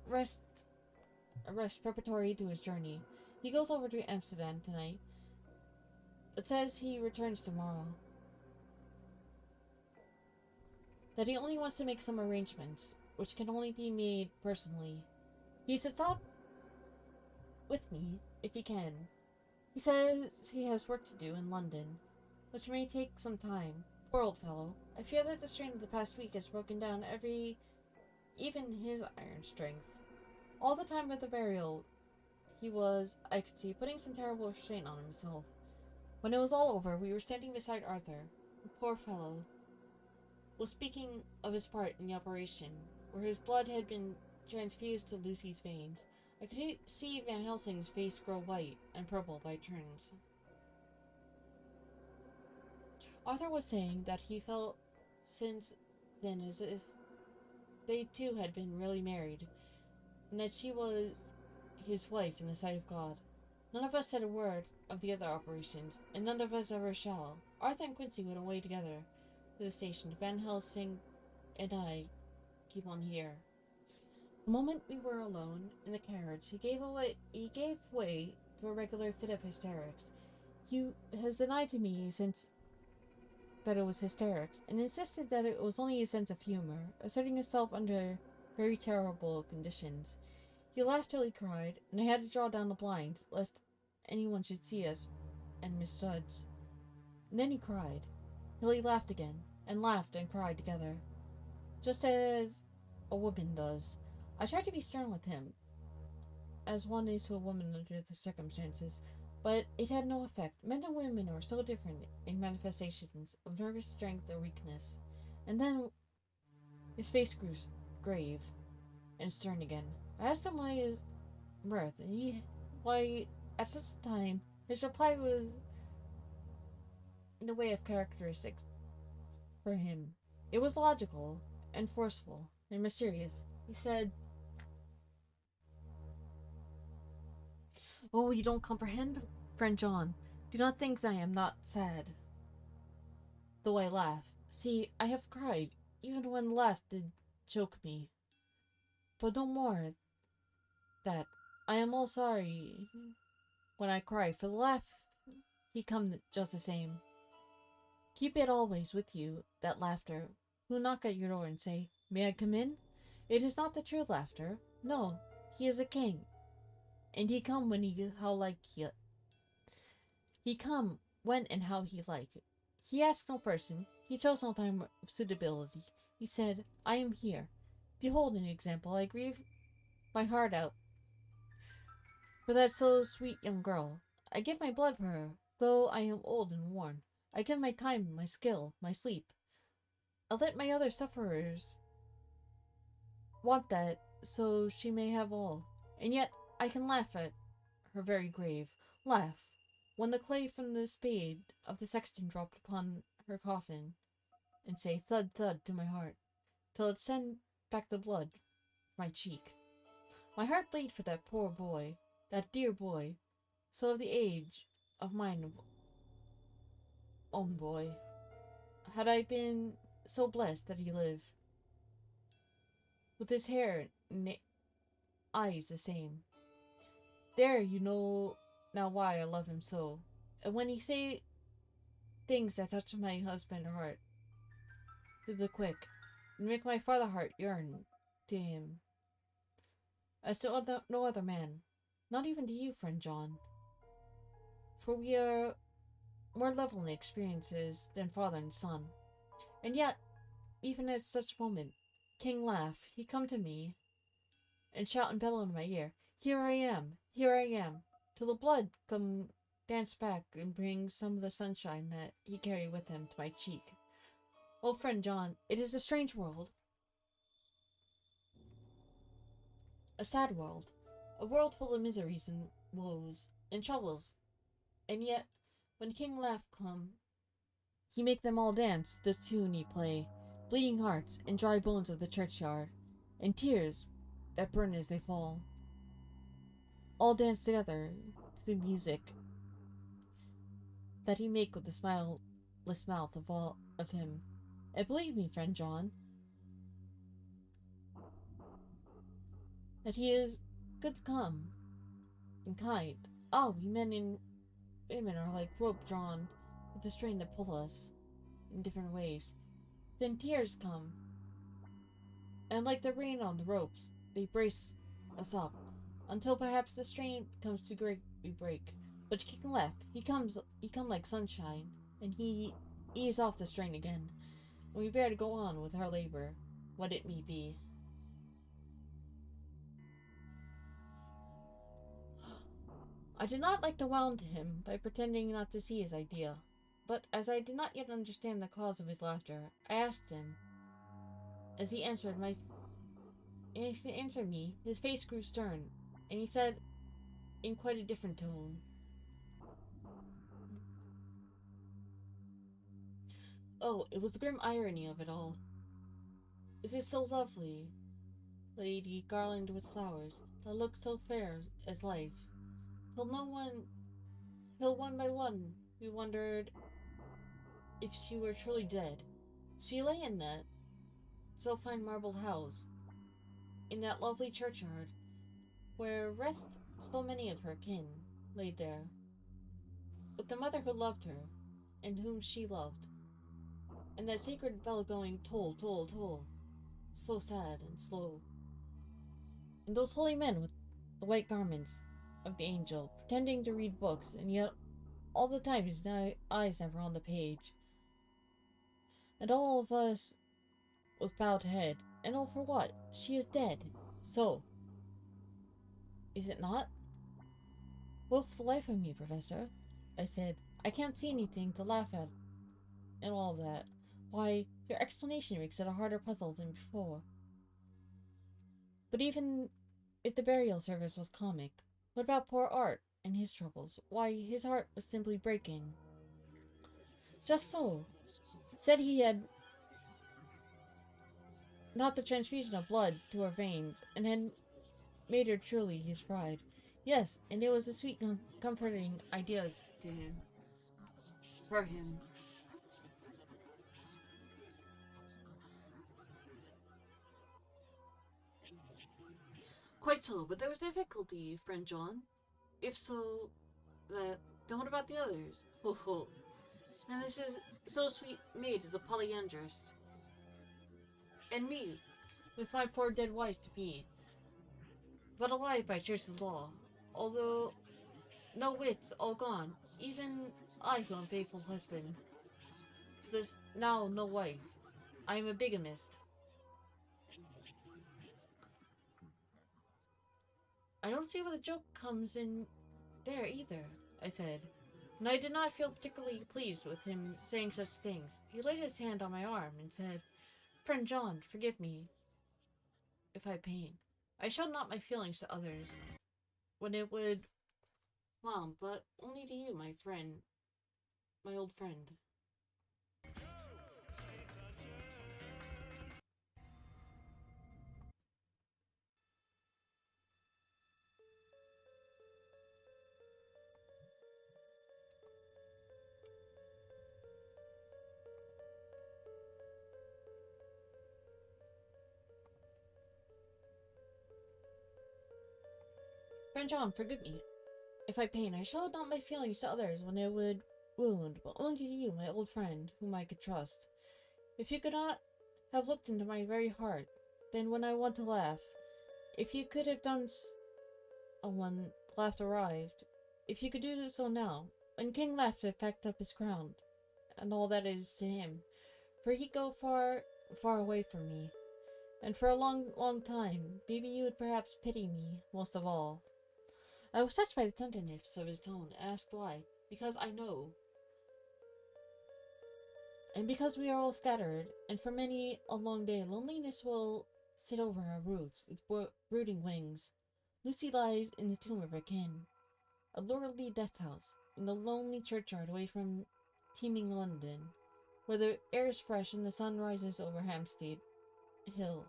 a rest preparatory to his journey. He goes over to Amsterdam tonight. It says he returns tomorrow. That he only wants to make some arrangements, which can only be made personally. He's to stop with me, if he can. He says he has work to do in London, which may take some time. Poor old fellow. I fear that the strain of the past week has broken down even his iron strength. All the time of the burial, he was, I could see, putting some terrible restraint on himself. When it was all over, we were standing beside Arthur. The poor fellow was speaking of his part in the operation, where his blood had been transfused to Lucy's veins. I could see Van Helsing's face grow white and purple by turns. Arthur was saying that he felt since then as if they two had been really married, and that she was his wife in the sight of God. None of us said a word of the other operations, and none of us ever shall. Arthur and Quincy went away together to the station. Van Helsing and I keep on here. The moment we were alone in the carriage, he gave way to a regular fit of hysterics. He has denied to me since that it was hysterics, and insisted that it was only a sense of humor, asserting himself under very terrible conditions. He laughed till he cried, and I had to draw down the blinds, lest anyone should see us and misjudge. And then he cried, till he laughed again, and laughed and cried together, just as a woman does. I tried to be stern with him, as one is to a woman under the circumstances, but it had no effect. Men and women are so different in manifestations of nervous strength or weakness. And then his face grew grave and stern again. I asked him why his mirth, and why at such a time. His reply was in a way of characteristics for him. It was logical and forceful and mysterious. He said, "Oh, you don't comprehend, friend John. Do not think that I am not sad, though I laugh. See, I have cried, even when laugh did choke me. But no more that. I am all sorry when I cry, for the laugh he come just the same. Keep it always with you, that laughter, who knock at your door and say, 'May I come in?' It is not the true laughter. No, he is a king. And he come when he come when and how he like. He asked no person. He chose no time of suitability. He said, 'I am here. Behold an example. I grieve my heart out for that so sweet young girl. I give my blood for her, though I am old and worn. I give my time, my skill, my sleep. I let my other sufferers want that, so she may have all. And yet I can laugh at her very grave. Laugh when the clay from the spade of the sexton dropped upon her coffin, and say thud thud to my heart, till it send back the blood from my cheek. My heart bleed for that poor boy, that dear boy, so of the age of mine own boy. had I been so blessed that he lived, with his hair and eyes the same. There you know now why I love him so. And when he say things that touch my husband's heart to the quick, and make my father heart yearn to him, as to no other man, not even to you, friend John. For we are more level in experiences than father and son. And yet, even at such moment, King laugh, he come to me, and shout and bellow in my ear, here I am, till the blood come dance back and bring some of the sunshine that he carried with him to my cheek. Oh, friend John, it is a strange world. A sad world. A world full of miseries and woes and troubles. And yet, when King Laugh come, he make them all dance the tune he play, bleeding hearts and dry bones of the churchyard, and tears that burn as they fall. All dance together to the music that he make with the smileless mouth of him. And believe me, friend John, that he is good to come and kind. Oh, we men and women are like rope drawn with the string that pull us in different ways. Then tears come, and like the rain on the ropes, they brace us up, until perhaps the strain becomes too great we break. But King Left, he come like sunshine, and he ease off the strain again, and we bear to go on with our labor, what it may be. I did not like to wound him by pretending not to see his idea, but as I did not yet understand the cause of his laughter, I asked him. As he answered me, his face grew stern, and he said, in quite a different tone, oh, it was the grim irony of it all. This is so lovely, lady garlanded with flowers, that looked so fair as life, till one by one we wondered if she were truly dead. She lay in that so fine marble house, in that lovely churchyard, where rest so many of her kin, laid there, with the mother who loved her, and whom she loved, and that sacred bell going toll, toll, toll, so sad and slow, and those holy men with the white garments of the angel, pretending to read books, and yet all the time his eyes never on the page, and all of us with bowed head, and all for what? She is dead. So, is it not? Well, for the life of me, Professor, I said, I can't see anything to laugh at and all that. Why, your explanation makes it a harder puzzle than before. But even if the burial service was comic, what about poor Art and his troubles? Why, his heart was simply breaking. Just so. Said he had not the transfusion of blood to her veins, and had made her truly his bride. Yes, and it was a sweet, comforting ideas to him. For him. Quite so, but there was difficulty, friend John. If so, then what about the others? Ho ho. And this is so sweet maid is a polyandrous. And me, with my poor dead wife to be, but alive by church's law, although no wits, all gone, even I who am faithful husband. So there's now no wife. I am a bigamist. I don't see where the joke comes in there either, I said, and I did not feel particularly pleased with him saying such things. He laid his hand on my arm and said, Friend John, forgive me if I pain. I showed not my feelings to others, when it would, well, but only to you, my friend, my old friend. Friend John, forgive me. If I pain, I showed not my feelings to others when it would wound, but only to you, my old friend, whom I could trust. If you could not have looked into my very heart, then when I want to laugh, if you could have done when laughter arrived, if you could do so now, when King Laughter packed up his crown, and all that is to him, for he'd go far, far away from me, and for a long, long time, maybe you would perhaps pity me most of all. I was touched by the tenderness of his tone, and asked why. Because I know. And because we are all scattered, and for many a long day, loneliness will sit over our roofs with brooding wings. Lucy lies in the tomb of her kin, a lordly death house, in a lonely churchyard away from teeming London, where the air is fresh and the sun rises over Hampstead Hill,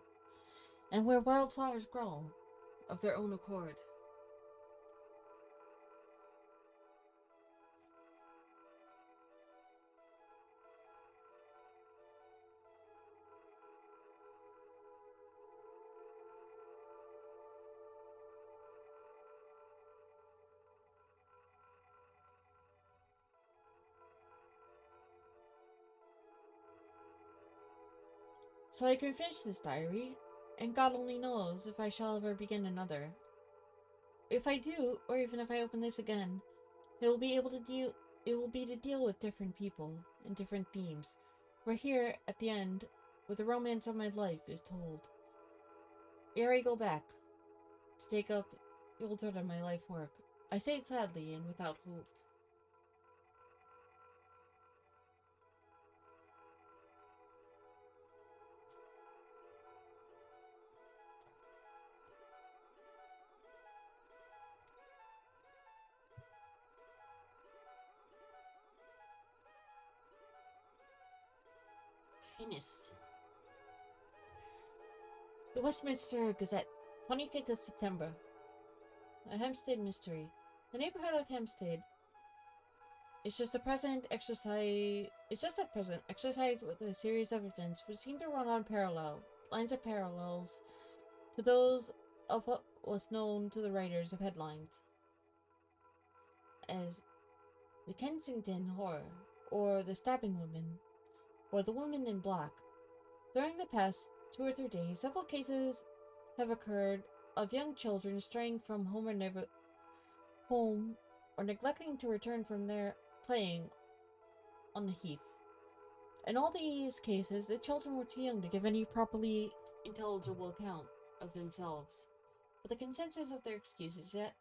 and where wildflowers grow of their own accord. So I can finish this diary, and God only knows if I shall ever begin another. If I do, or even if I open this again, it will be to deal with different people and different themes. Where here, at the end, where the romance of my life is told. Ere I go back to take up the old thread of my life work, I say it sadly and without hope. Finis. The Westminster Gazette, 25th of September. A Hampstead mystery. The neighborhood of Hampstead is just a present exercise. It's just a present exercise with a series of events which seem to run on lines of parallels to those of what was known to the writers of headlines as the Kensington Horror, or the Stabbing Woman, or the Woman in Black. During the past 2 or 3 days, several cases have occurred of young children straying from home or neglecting to return from their playing on the heath. In all these cases, the children were too young to give any properly intelligible account of themselves. But the consensus of their excuse is that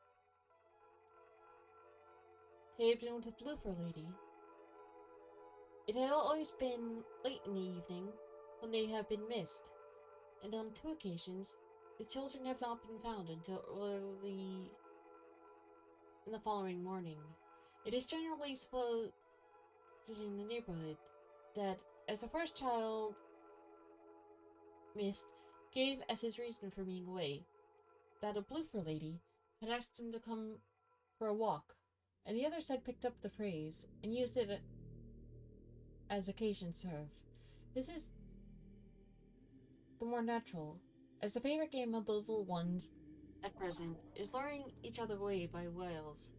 they had been with a bloofer lady. It had always been late in the evening when they have been missed, and on 2 occasions, the children have not been found until early in the following morning. It is generally supposed in the neighborhood that, as the first child missed gave as his reason for being away, that a bloofer lady had asked him to come for a walk, and the others had picked up the phrase and used it as occasion served. This is the more natural, as the favorite game of the little ones at present is luring each other away by whales.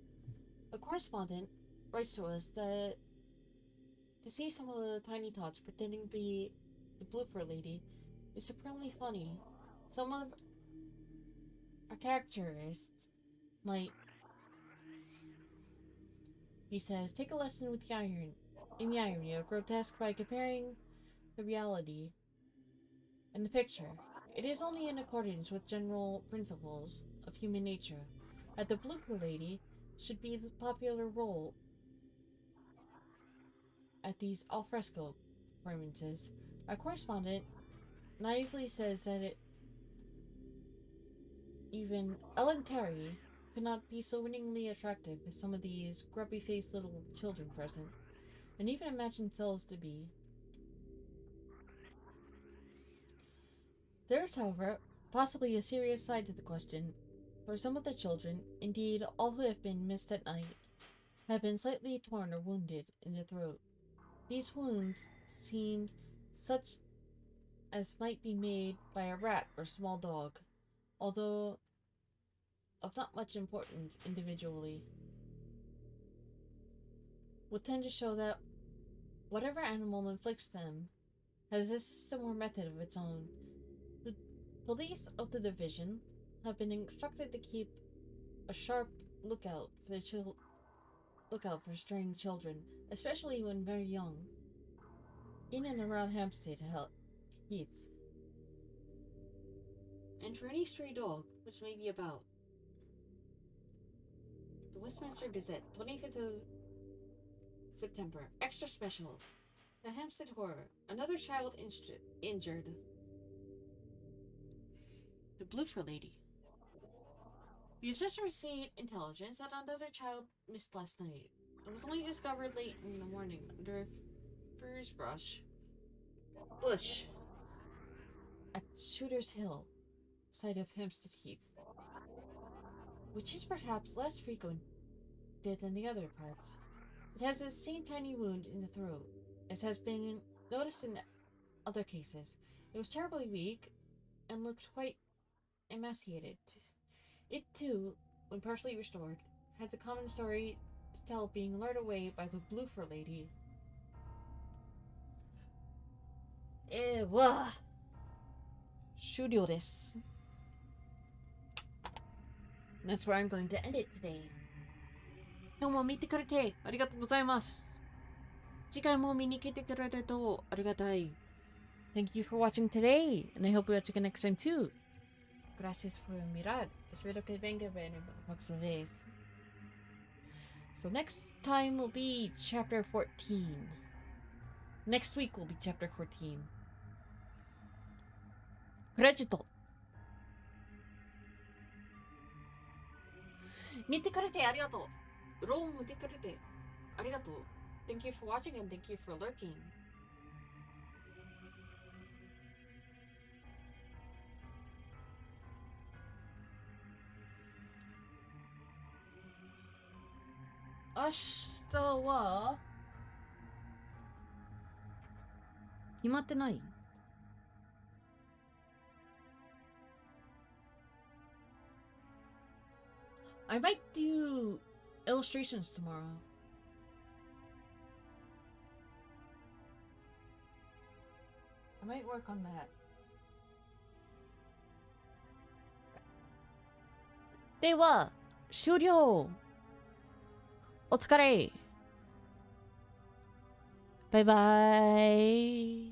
A correspondent writes to us that to see some of the tiny tots pretending to be the bloofer lady is supremely funny. Some of our characterists might, he says, take a lesson with the irony of grotesque by comparing the reality and the picture. It is only in accordance with general principles of human nature that the bloofer lady should be the popular role at these alfresco performances. Our correspondent naively says that even Ellen Terry could not be so winningly attractive as some of these grubby-faced little children present, and even imagine themselves to be. There is, however, possibly a serious side to the question, for some of the children, indeed all who have been missed at night, have been slightly torn or wounded in the throat. These wounds seemed such as might be made by a rat or small dog, although of not much importance individually would tend to show that whatever animal inflicts them has a system or method of its own. The police of the division have been instructed to keep a sharp lookout for straying children, especially when very young, in and around Hampstead Heath, and for any stray dog which may be about. The Westminster Gazette, 25th of September. Extra special. The Hampstead Horror. Another child injured. The Bloofer Lady. We have just received intelligence that another child missed last night. It was only discovered late in the morning under a furze bush at Shooter's Hill, site of Hampstead Heath, which is perhaps less frequented than the other parts. It has the same tiny wound in the throat, as has been noticed in other cases. It was terribly weak and looked quite emaciated. It too, when partially restored, had the common story to tell, being lured away by the Bloofer Lady. Shuryo desu. That's where I'm going to end it today. 今日も見てくれてありがとうございます。次回も見に来てくれるとありがたい。Thank you for watching today, and I hope you watch again next time too. Gracias por mirar. Espero que venga a ver la próxima vez. So next time will be chapter 14. Next week will be chapter 14. Credit. 見てくれてありがとう。ローンも見てくれてありがとう。Thank you for watching and thank you for lurking. Ashita wa 決まってない？ I might do illustrations tomorrow. I might work on that. では、終了。お疲れ。バイバイ。